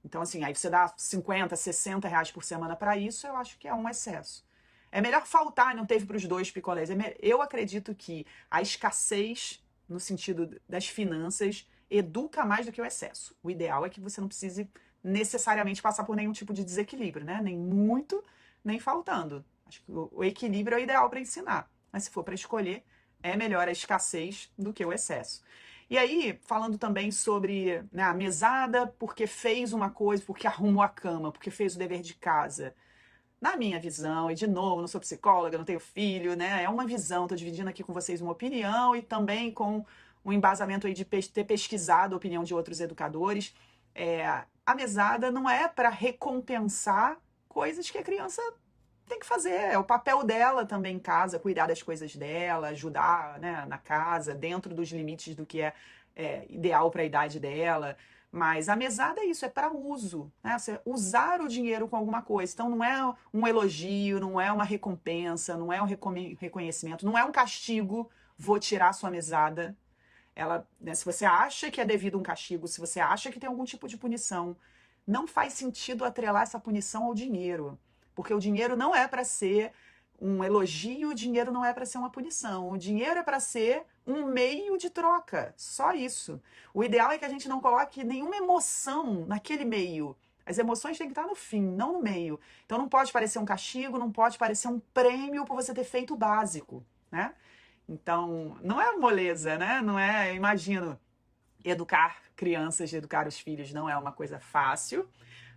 Então, assim, aí você dá R$ 50, R$ 60 por semana para isso, eu acho que é um excesso. É melhor faltar, não teve para os 2 picolés. Eu acredito que a escassez, no sentido das finanças, educa mais do que o excesso. O ideal é que você não precise necessariamente passar por nenhum tipo de desequilíbrio, né? Nem muito, nem faltando. Acho que o equilíbrio é o ideal para ensinar. Mas se for para escolher, é melhor a escassez do que o excesso. E aí, falando também sobre, né, a mesada porque fez uma coisa, porque arrumou a cama, porque fez o dever de casa. Na minha visão, e de novo, não sou psicóloga, não tenho filho, né? É uma visão, estou dividindo aqui com vocês uma opinião e também com um embasamento aí de ter pesquisado a opinião de outros educadores. A mesada não é para recompensar coisas que a criança tem que fazer. É o papel dela também em casa, cuidar das coisas dela, ajudar, né, na casa, dentro dos limites do que é ideal para a idade dela. Mas a mesada é isso, é para uso, né? Você usar o dinheiro com alguma coisa. Então não é um elogio, não é uma recompensa, não é um reconhecimento, não é um castigo, vou tirar a sua mesada. Ela, né, se você acha que é devido um castigo, se você acha que tem algum tipo de punição, não faz sentido atrelar essa punição ao dinheiro. Porque o dinheiro não é para ser um elogio, o dinheiro não é para ser uma punição. O dinheiro é para ser um meio de troca, só isso. O ideal é que a gente não coloque nenhuma emoção naquele meio. As emoções têm que estar no fim, não no meio. Então não pode parecer um castigo, não pode parecer um prêmio por você ter feito o básico, né? Então, não é moleza, né? Não é, eu imagino, educar crianças, educar os filhos não é uma coisa fácil,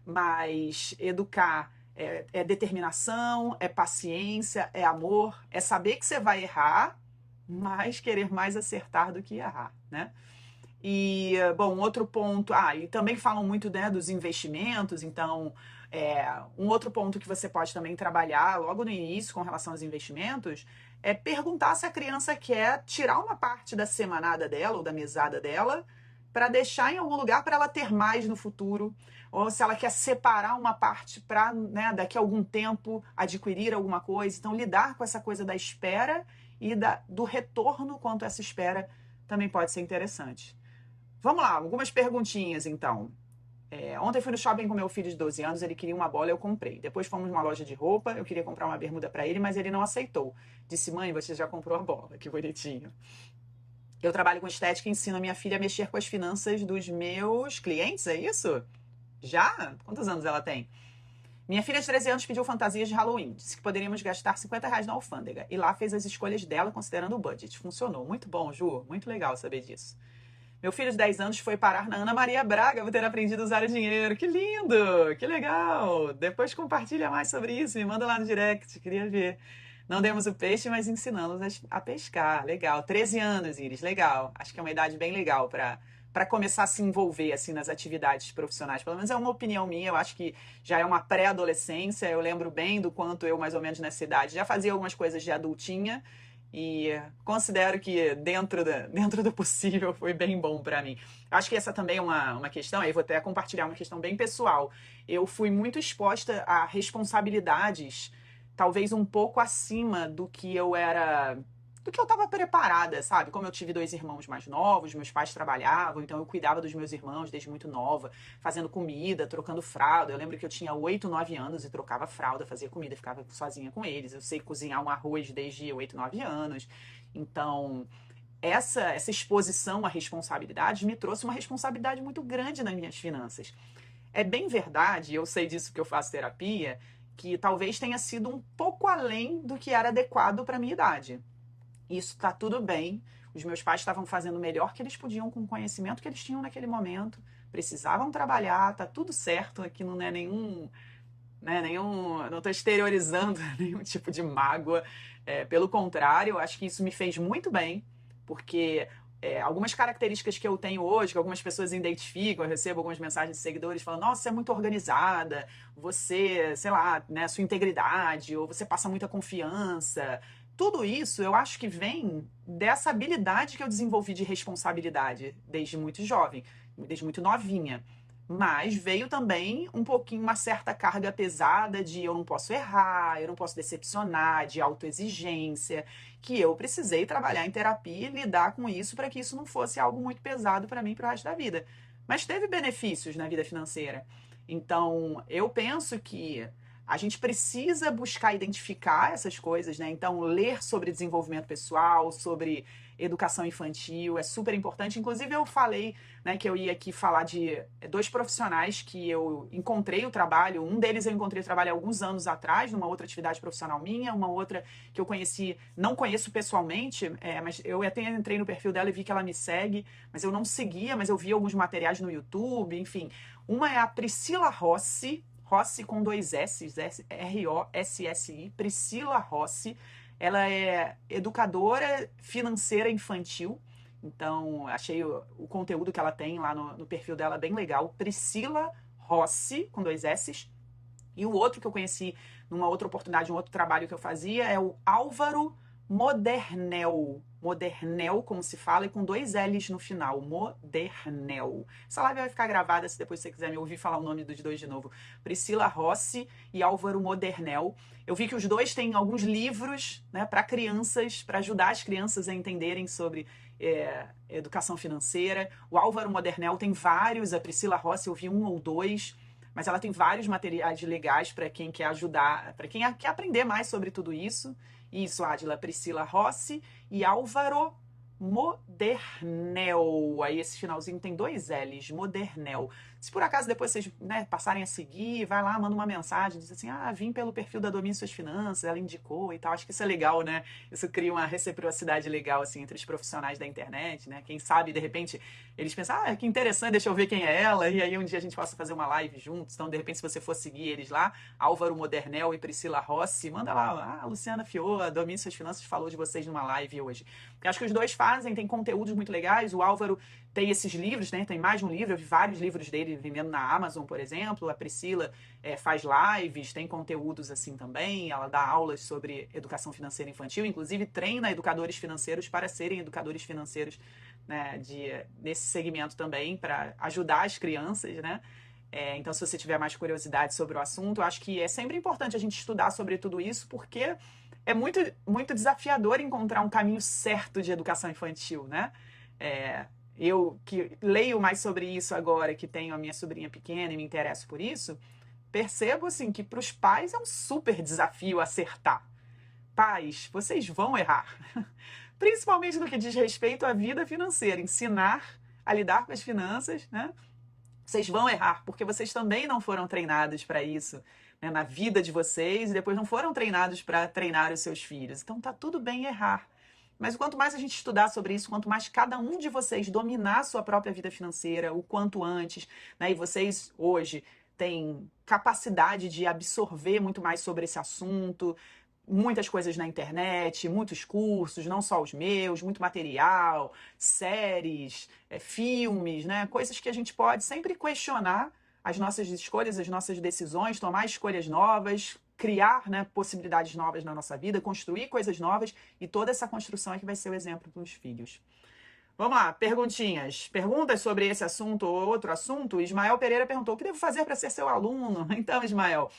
mas educar é determinação, é paciência, é amor, é saber que você vai errar, mas querer mais acertar do que errar, né? E, bom, outro ponto... e também falam muito, né, dos investimentos, então... um outro ponto que você pode também trabalhar logo no início com relação aos investimentos é perguntar se a criança quer tirar uma parte da semanada dela ou da mesada dela para deixar em algum lugar para ela ter mais no futuro, ou se ela quer separar uma parte para, né, daqui a algum tempo adquirir alguma coisa. Então, lidar com essa coisa da espera e do retorno quanto a essa espera também pode ser interessante. Vamos lá, algumas perguntinhas então. Ontem fui no shopping com meu filho de 12 anos, ele queria uma bola, eu comprei. Depois fomos numa loja de roupa, eu queria comprar uma bermuda para ele, mas ele não aceitou. Disse, mãe, você já comprou a bola, que bonitinho. Eu trabalho com estética e ensino a minha filha a mexer com as finanças dos meus clientes, é isso? Já? Quantos anos ela tem? Minha filha de 13 anos pediu fantasias de Halloween. Disse que poderíamos gastar R$ 50 na alfândega. E lá fez as escolhas dela considerando o budget. Funcionou. Muito bom, Ju. Muito legal saber disso. Meu filho de 10 anos foi parar na Ana Maria Braga por ter aprendido a usar o dinheiro. Que lindo! Que legal! Depois compartilha mais sobre isso, me manda lá no direct, queria ver. Não demos o peixe, mas ensinamos a pescar. Legal. 13 anos, Iris, legal. Acho que é uma idade bem legal para começar a se envolver assim nas atividades profissionais. Pelo menos é uma opinião minha, eu acho que já é uma pré-adolescência. Eu lembro bem do quanto eu, mais ou menos nessa idade, já fazia algumas coisas de adultinha. E considero que dentro do possível foi bem bom para mim. Acho que essa também é uma questão, aí vou até compartilhar uma questão bem pessoal. Eu fui muito exposta a responsabilidades, talvez um pouco acima do que eu estava preparada, sabe? Como eu tive 2 irmãos mais novos, meus pais trabalhavam, então eu cuidava dos meus irmãos desde muito nova, fazendo comida, trocando fralda. Eu lembro que eu tinha 8, 9 anos e trocava fralda, fazia comida, ficava sozinha com eles. Eu sei cozinhar um arroz desde 8, 9 anos. Então, essa exposição à responsabilidade me trouxe uma responsabilidade muito grande nas minhas finanças. É bem verdade, eu sei disso porque eu faço terapia, que talvez tenha sido um pouco além do que era adequado para a minha idade. Isso tá tudo bem. Os meus pais estavam fazendo o melhor que eles podiam com o conhecimento que eles tinham naquele momento. Precisavam trabalhar, tá tudo certo. Aqui não é não estou exteriorizando nenhum tipo de mágoa. Pelo contrário, eu acho que isso me fez muito bem, porque algumas características que eu tenho hoje, que algumas pessoas identificam, eu recebo algumas mensagens de seguidores falando, nossa, você é muito organizada, você, sei lá, né, sua integridade, ou você passa muita confiança. Tudo isso eu acho que vem dessa habilidade que eu desenvolvi de responsabilidade desde muito jovem, desde muito novinha. Mas veio também um pouquinho uma certa carga pesada de eu não posso errar, eu não posso decepcionar, de autoexigência, que eu precisei trabalhar em terapia e lidar com isso para que isso não fosse algo muito pesado para mim para o resto da vida. Mas teve benefícios na vida financeira. Então, eu penso que a gente precisa buscar identificar essas coisas, né? Então, ler sobre desenvolvimento pessoal, sobre educação infantil é super importante. Inclusive, eu falei, né, que eu ia aqui falar de 2 profissionais que eu encontrei o trabalho. Um deles eu encontrei o trabalho há alguns anos atrás, numa outra atividade profissional minha, uma outra que eu conheci, não conheço pessoalmente, mas eu até entrei no perfil dela e vi que ela me segue, mas eu não seguia, mas eu vi alguns materiais no YouTube, enfim. Uma é a Priscila Rossi, Rossi com 2 S's, R-O-S-S-I, Priscila Rossi. Ela é educadora financeira infantil, então achei o conteúdo que ela tem lá no perfil dela bem legal. Priscila Rossi, com 2 S's. E o outro que eu conheci numa outra oportunidade, um outro trabalho que eu fazia, é o Álvaro Modernel. Modernel, como se fala, e com 2 L's no final. Modernel. Essa live vai ficar gravada se depois você quiser me ouvir falar o nome dos 2 de novo. Priscila Rossi e Álvaro Modernel. Eu vi que os 2 têm alguns livros, né, para crianças, para ajudar as crianças a entenderem sobre educação financeira. O Álvaro Modernel tem vários, a Priscila Rossi eu vi 1 ou 2, mas ela tem vários materiais legais para quem quer ajudar, para quem quer aprender mais sobre tudo isso. Isso, Adila, Priscila Rossi e Álvaro Modernel. Aí esse finalzinho tem 2 L's, Modernel. Se por acaso depois vocês, né, passarem a seguir, vai lá, manda uma mensagem, diz assim, vim pelo perfil da Domine Suas Finanças, ela indicou e tal. Acho que isso é legal, né? Isso cria uma reciprocidade legal, assim, entre os profissionais da internet, né? Quem sabe, de repente, eles pensam, que interessante, deixa eu ver quem é ela, e aí um dia a gente possa fazer uma live juntos. Então, de repente, se você for seguir eles lá, Álvaro Modernel e Priscila Rossi, manda lá, Luciana Fiô, a Domine Suas Finanças falou de vocês numa live hoje. Eu acho que os 2 tem conteúdos muito legais. O Álvaro tem esses livros, né? Tem mais de um livro, eu vi vários livros dele vendendo na Amazon, por exemplo. A Priscila faz lives, tem conteúdos assim também. Ela dá aulas sobre educação financeira infantil, inclusive treina educadores financeiros para serem educadores financeiros, né, nesse segmento também, para ajudar as crianças, né? Então, se você tiver mais curiosidade sobre o assunto, eu acho que é sempre importante a gente estudar sobre tudo isso, porque é muito, muito desafiador encontrar um caminho certo de educação infantil, né? Eu que leio mais sobre isso agora, que tenho a minha sobrinha pequena e me interesso por isso, percebo assim que para os pais é um super desafio acertar. Pais, vocês vão errar. Principalmente no que diz respeito à vida financeira, ensinar a lidar com as finanças, né? Vocês vão errar, porque vocês também não foram treinados para isso, né, na vida de vocês, e depois não foram treinados para treinar os seus filhos. Então tá tudo bem errar. Mas quanto mais a gente estudar sobre isso, quanto mais cada um de vocês dominar a sua própria vida financeira o quanto antes, né, e vocês hoje têm capacidade de absorver muito mais sobre esse assunto, muitas coisas na internet, muitos cursos, não só os meus, muito material, séries, filmes, né? Coisas que a gente pode sempre questionar as nossas escolhas, as nossas decisões, tomar escolhas novas, criar, né, possibilidades novas na nossa vida, construir coisas novas, e toda essa construção é que vai ser o exemplo para os filhos. Vamos lá, perguntinhas. Perguntas sobre esse assunto ou outro assunto? Ismael Pereira perguntou: o que devo fazer para ser seu aluno? Então, Ismael,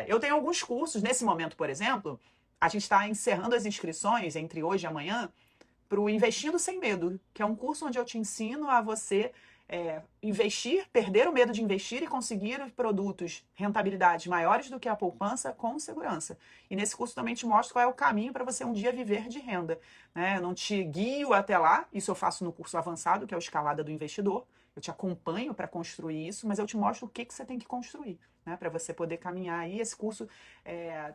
eu tenho alguns cursos. Nesse momento, por exemplo, a gente está encerrando as inscrições entre hoje e amanhã para o Investindo Sem Medo, que é um curso onde eu te ensino a você investir, perder o medo de investir e conseguir produtos, rentabilidades maiores do que a poupança com segurança. E nesse curso também te mostro qual é o caminho para você um dia viver de renda, né? Eu não te guio até lá, isso eu faço no curso avançado, que é o Escalada do Investidor. Eu te acompanho para construir isso, mas eu te mostro o que você tem que construir, né, para você poder caminhar aí. Esse curso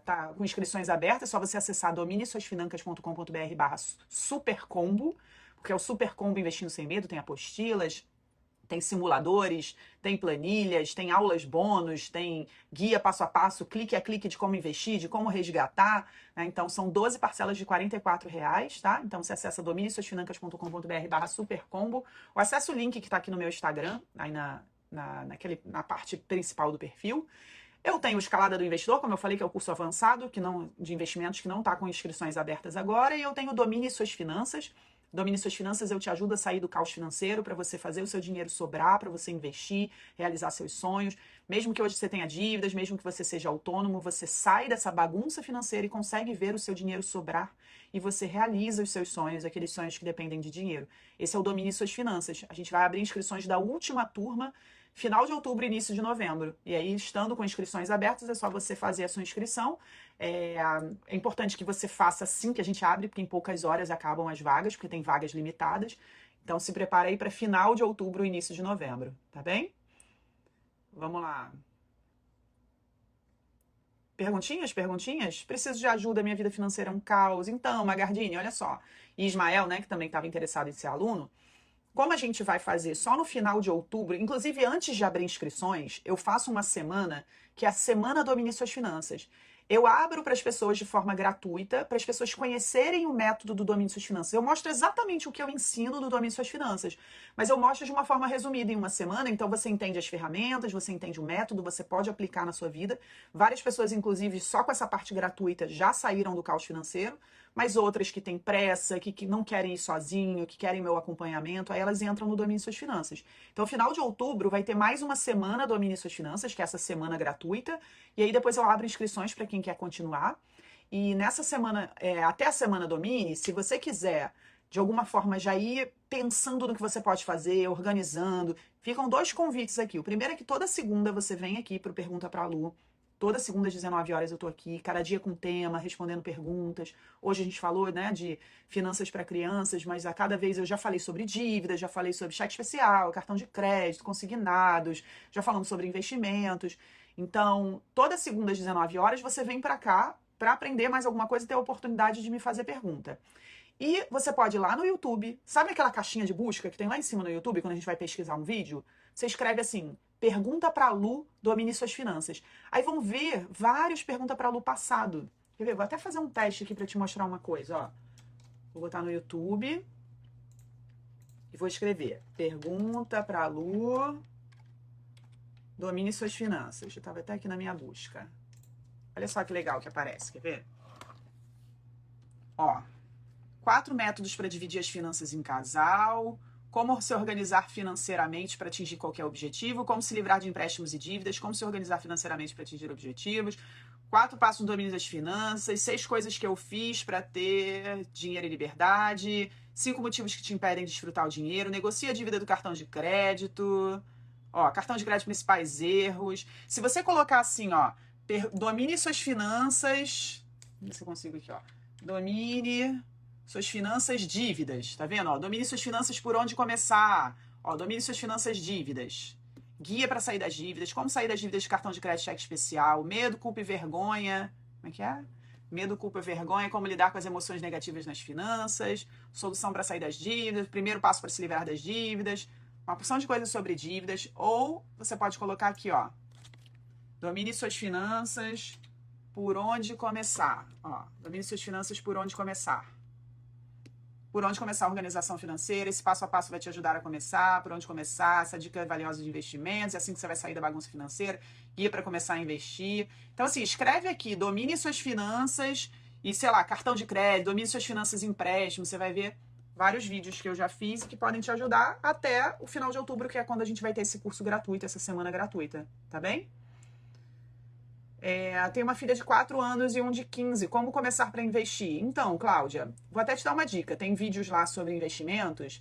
tá com inscrições abertas, é só você acessar dominiesuasfinancas.com.br/supercombo, porque é o Super Combo Investindo Sem Medo, tem apostilas, tem simuladores, tem planilhas, tem aulas bônus, tem guia passo a passo, clique a clique de como investir, de como resgatar, né? Então, são 12 parcelas de R$ 44, tá? Então, você acessa dominiesuasfinancas.com.br/supercombo, ou acessa o link que está aqui no meu Instagram, aí na parte principal do perfil. Eu tenho o Escalada do Investidor, como eu falei, que é o curso avançado de investimentos, que não está com inscrições abertas agora, e eu tenho o Domine Suas Finanças. Domine Suas Finanças, eu te ajudo a sair do caos financeiro para você fazer o seu dinheiro sobrar, para você investir, realizar seus sonhos. Mesmo que hoje você tenha dívidas, mesmo que você seja autônomo, você sai dessa bagunça financeira e consegue ver o seu dinheiro sobrar, e você realiza os seus sonhos, aqueles sonhos que dependem de dinheiro. Esse é o Domine Suas Finanças. A gente vai abrir inscrições da última turma, final de outubro, início de novembro. E aí, estando com inscrições abertas, é só você fazer a sua inscrição. É importante que você faça assim que a gente abre, porque em poucas horas acabam as vagas, porque tem vagas limitadas. Então, se prepara aí para final de outubro, início de novembro, tá bem? Vamos lá. Perguntinhas? Preciso de ajuda, minha vida financeira é um caos. Então, Magardini, olha só. E Ismael, né, que também estava interessado em ser aluno, como a gente vai fazer só no final de outubro, inclusive antes de abrir inscrições, eu faço uma semana, que é a Semana Domine Suas Finanças. Eu abro para as pessoas de forma gratuita, para as pessoas conhecerem o método do Domine Suas Finanças. Eu mostro exatamente o que eu ensino no Domine Suas Finanças, mas eu mostro de uma forma resumida em uma semana, então você entende as ferramentas, você entende o método, você pode aplicar na sua vida. Várias pessoas, inclusive, só com essa parte gratuita já saíram do caos financeiro, mas outras que têm pressa, que não querem ir sozinho, que querem meu acompanhamento, aí elas entram no Domine Suas Finanças. Então, final de outubro vai ter mais uma semana Domine Suas Finanças, que é essa semana gratuita, e aí depois eu abro inscrições para quem quer continuar. E nessa semana, até a semana Domine, se você quiser, de alguma forma, já ir pensando no que você pode fazer, organizando, ficam 2 convites aqui. O primeiro é que toda segunda você vem aqui para o Pergunta para a Lu. Toda segunda às 19 horas eu tô aqui, cada dia com tema, respondendo perguntas. Hoje a gente falou, né, de finanças para crianças, mas a cada vez eu já falei sobre dívidas, já falei sobre cheque especial, cartão de crédito, consignados, já falamos sobre investimentos. Então, toda segunda às 19 horas você vem para cá para aprender mais alguma coisa e ter a oportunidade de me fazer pergunta. E você pode ir lá no YouTube, sabe aquela caixinha de busca que tem lá em cima no YouTube, quando a gente vai pesquisar um vídeo? Você escreve assim: Pergunta para Lu, Domine Suas Finanças. Aí vão ver vários Pergunta para Lu passado. Quer ver? Vou até fazer um teste aqui para te mostrar uma coisa, ó. Vou botar no YouTube e vou escrever: pergunta para a Lu, domine suas finanças. Eu estava até aqui na minha busca. Olha só que legal que aparece, quer ver? Ó, 4 métodos para dividir as finanças em casal, como se organizar financeiramente para atingir qualquer objetivo, como se livrar de empréstimos e dívidas, como se organizar financeiramente para atingir objetivos, 4 passos no domínio das finanças, 6 coisas que eu fiz para ter dinheiro e liberdade, 5 motivos que te impedem de desfrutar o dinheiro, negocia a dívida do cartão de crédito, ó, cartão de crédito, principais erros. Se você colocar assim, ó, domine suas finanças, vamos ver se eu consigo aqui, ó, domine suas finanças, dívidas, tá vendo? Ó, domine suas finanças, por onde começar. Ó, domine suas finanças, dívidas. Guia para sair das dívidas, como sair das dívidas de cartão de crédito, cheque especial, medo, culpa e vergonha. Como é que é? Medo, culpa e vergonha, como lidar com as emoções negativas nas finanças, solução para sair das dívidas, primeiro passo para se livrar das dívidas, uma porção de coisas sobre dívidas. Ou você pode colocar aqui, ó, domine suas finanças, por onde começar. Ó, domine suas finanças, por onde começar. Por onde começar a organização financeira, esse passo a passo vai te ajudar a começar, por onde começar, essa dica é valiosa de investimentos, é assim que você vai sair da bagunça financeira, guia para começar a investir. Então, assim, escreve aqui, domine suas finanças e, sei lá, cartão de crédito, domine suas finanças em empréstimo, você vai ver vários vídeos que eu já fiz e que podem te ajudar até o final de outubro, que é quando a gente vai ter esse curso gratuito, essa semana gratuita, tá bem? Tenho uma filha de 4 anos e um de 15. Como começar para investir? Então, Cláudia, vou até te dar uma dica. Tem vídeos lá sobre investimentos.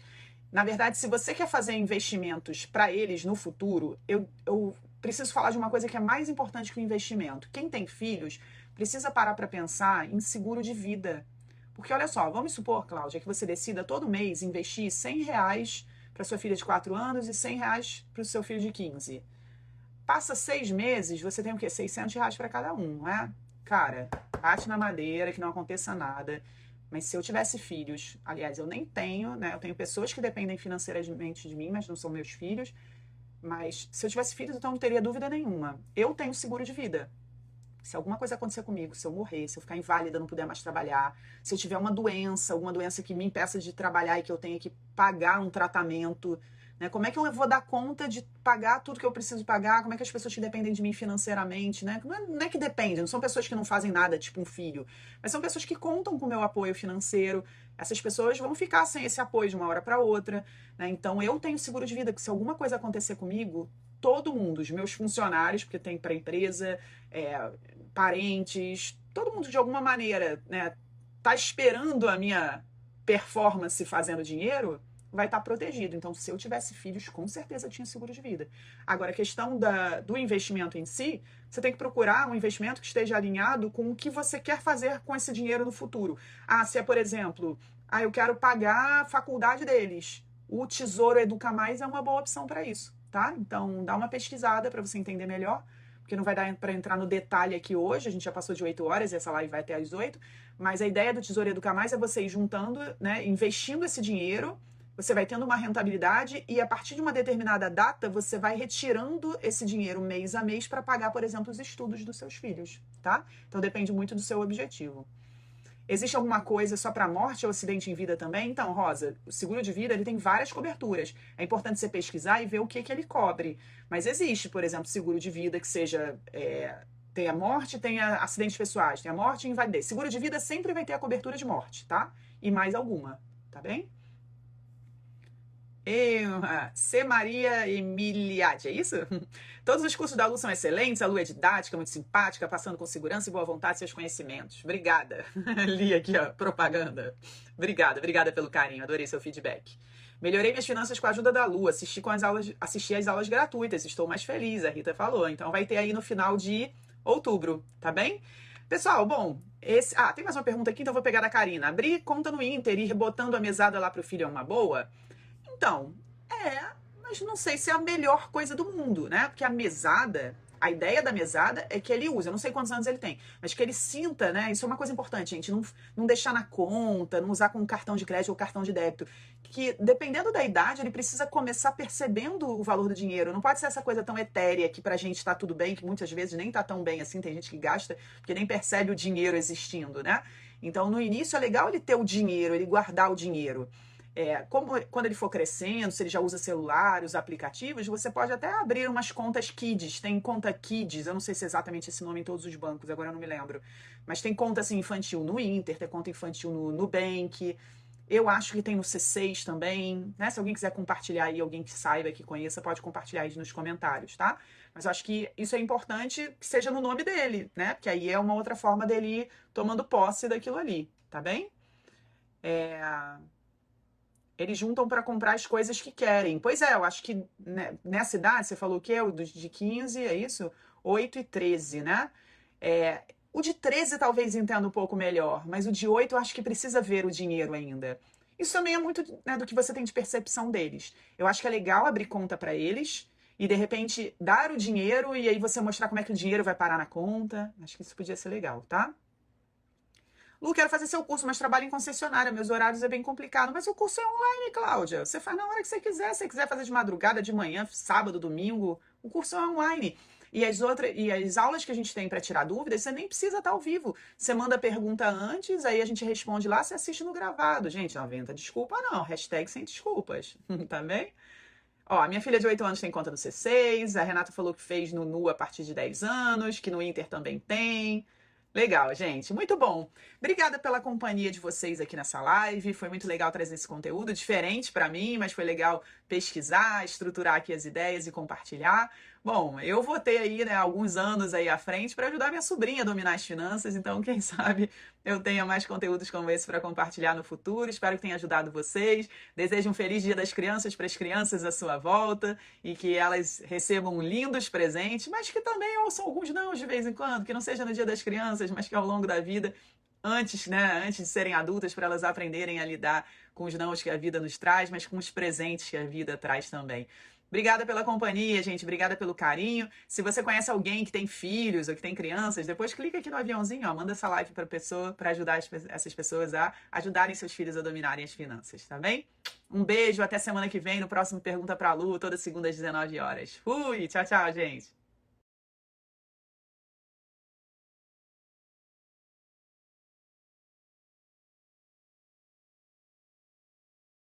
Na verdade, se você quer fazer investimentos para eles no futuro, eu preciso falar de uma coisa que é mais importante que o investimento. Quem tem filhos precisa parar para pensar em seguro de vida. Porque olha só, vamos supor, Cláudia, que você decida todo mês investir R$100 para sua filha de 4 anos e R$100 para o seu filho de 15. Passa 6 meses, você tem o quê? R$600 para cada um, não é? Cara, bate na madeira, que não aconteça nada. Mas se eu tivesse filhos, aliás, eu nem tenho, né? Eu tenho pessoas que dependem financeiramente de mim, mas não são meus filhos. Mas se eu tivesse filhos, então não teria dúvida nenhuma. Eu tenho seguro de vida. Se alguma coisa acontecer comigo, se eu morrer, se eu ficar inválida, não puder mais trabalhar, se eu tiver uma doença, alguma doença que me impeça de trabalhar e que eu tenha que pagar um tratamento, né? Como é que eu vou dar conta de pagar tudo que eu preciso pagar? Como é que as pessoas que dependem de mim financeiramente, né? Não é que dependem, não são pessoas que não fazem nada, tipo um filho, mas são pessoas que contam com o meu apoio financeiro. Essas pessoas vão ficar sem esse apoio de uma hora para outra, né? Então eu tenho seguro de vida, que se alguma coisa acontecer comigo, todo mundo, os meus funcionários, porque tem para a empresa, parentes, todo mundo de alguma maneira, né, tá esperando a minha performance fazendo dinheiro, vai estar protegido. Então, se eu tivesse filhos, com certeza eu tinha seguro de vida. Agora, a questão do investimento em si, você tem que procurar um investimento que esteja alinhado com o que você quer fazer com esse dinheiro no futuro. Se é, por exemplo, eu quero pagar a faculdade deles. O Tesouro Educa Mais é uma boa opção para isso, tá? Então, dá uma pesquisada para você entender melhor, porque não vai dar para entrar no detalhe aqui hoje, a gente já passou de 8 horas e essa live vai até às 8, mas a ideia do Tesouro Educa Mais é você ir juntando, né, investindo esse dinheiro, você vai tendo uma rentabilidade e a partir de uma determinada data você vai retirando esse dinheiro mês a mês para pagar, por exemplo, os estudos dos seus filhos, tá? Então depende muito do seu objetivo. Existe alguma coisa só para morte ou acidente em vida também? Então, Rosa, o seguro de vida ele tem várias coberturas. É importante você pesquisar e ver o que ele cobre. Mas existe, por exemplo, seguro de vida que seja... tenha morte, tenha acidentes pessoais, tenha morte e invalidez. Seguro de vida sempre vai ter a cobertura de morte, tá? E mais alguma, tá bem? C. Maria Emiliade, é isso? Todos os cursos da Lu são excelentes, a Lu é didática, muito simpática, passando com segurança e boa vontade seus conhecimentos. Obrigada. Li aqui a propaganda. Obrigada pelo carinho, adorei seu feedback. Melhorei minhas finanças com a ajuda da Lu, assisti às aulas gratuitas, estou mais feliz, a Rita falou. Então vai ter aí no final de outubro, tá bem? Pessoal, bom, tem mais uma pergunta aqui, então eu vou pegar da Karina. Abrir conta no Inter e ir botando a mesada lá pro filho é uma boa? Então, mas não sei se é a melhor coisa do mundo, né? Porque a ideia da mesada é que ele use, eu não sei quantos anos ele tem, mas que ele sinta, né? Isso é uma coisa importante, gente, não deixar na conta, não usar com cartão de crédito ou cartão de débito, que dependendo da idade, ele precisa começar percebendo o valor do dinheiro, não pode ser essa coisa tão etérea que pra gente tá tudo bem, que muitas vezes nem tá tão bem assim, tem gente que gasta, porque nem percebe o dinheiro existindo, né? Então, no início é legal ele ter o dinheiro, ele guardar o dinheiro. Quando ele for crescendo, se ele já usa celular, os aplicativos, você pode até abrir umas contas Kids. Tem conta Kids, eu não sei se é exatamente esse nome em todos os bancos, agora eu não me lembro. Mas tem conta assim, infantil no Inter, tem conta infantil no Nubank. Eu acho que tem no C6 também, né? Se alguém quiser compartilhar aí, alguém que saiba, que conheça, pode compartilhar aí nos comentários, tá? Mas eu acho que isso é importante que seja no nome dele, né? Porque aí é uma outra forma dele ir tomando posse daquilo ali, tá bem? Eles juntam para comprar as coisas que querem. Pois é, eu acho que né, nessa idade, você falou o quê? O de 15, é isso? 8 e 13, né? O de 13 talvez entenda um pouco melhor, mas o de 8 eu acho que precisa ver o dinheiro ainda. Isso também é muito, né, do que você tem de percepção deles. Eu acho que é legal abrir conta para eles e, de repente, dar o dinheiro e aí você mostrar como é que o dinheiro vai parar na conta. Acho que isso podia ser legal, tá? Lu, quero fazer seu curso, mas trabalho em concessionária. Meus horários é bem complicado. Mas o curso é online, Cláudia. Você faz na hora que você quiser. Se você quiser fazer de madrugada, de manhã, sábado, domingo, o curso é online. E as aulas que a gente tem para tirar dúvidas, você nem precisa estar ao vivo. Você manda a pergunta antes, aí a gente responde lá, você assiste no gravado. Gente, não inventa desculpa, não. Hashtag sem desculpas. Tá bem? Ó, a minha filha de 8 anos tem conta no C6. A Renata falou que fez no Nu a partir de 10 anos, que no Inter também tem. Legal, gente. Muito bom. Obrigada pela companhia de vocês aqui nessa live. Foi muito legal trazer esse conteúdo diferente para mim, mas foi legal pesquisar, estruturar aqui as ideias e compartilhar. Bom, eu vou ter aí, né, alguns anos aí à frente para ajudar minha sobrinha a dominar as finanças, então quem sabe eu tenha mais conteúdos como esse para compartilhar no futuro. Espero que tenha ajudado vocês. Desejo um feliz Dia das Crianças para as crianças à sua volta e que elas recebam lindos presentes, mas que também ouçam alguns não de vez em quando, que não seja no Dia das Crianças, mas que ao longo da vida, antes, né, antes de serem adultas, para elas aprenderem a lidar com os nãos que a vida nos traz, mas com os presentes que a vida traz também. Obrigada pela companhia, gente. Obrigada pelo carinho. Se você conhece alguém que tem filhos ou que tem crianças, depois clica aqui no aviãozinho, ó, manda essa live para pessoa, para ajudar essas pessoas a ajudarem seus filhos a dominarem as finanças, tá bem? Um beijo, até semana que vem no próximo Pergunta pra Lu, toda segunda às 19 horas. Fui, tchau, tchau, gente.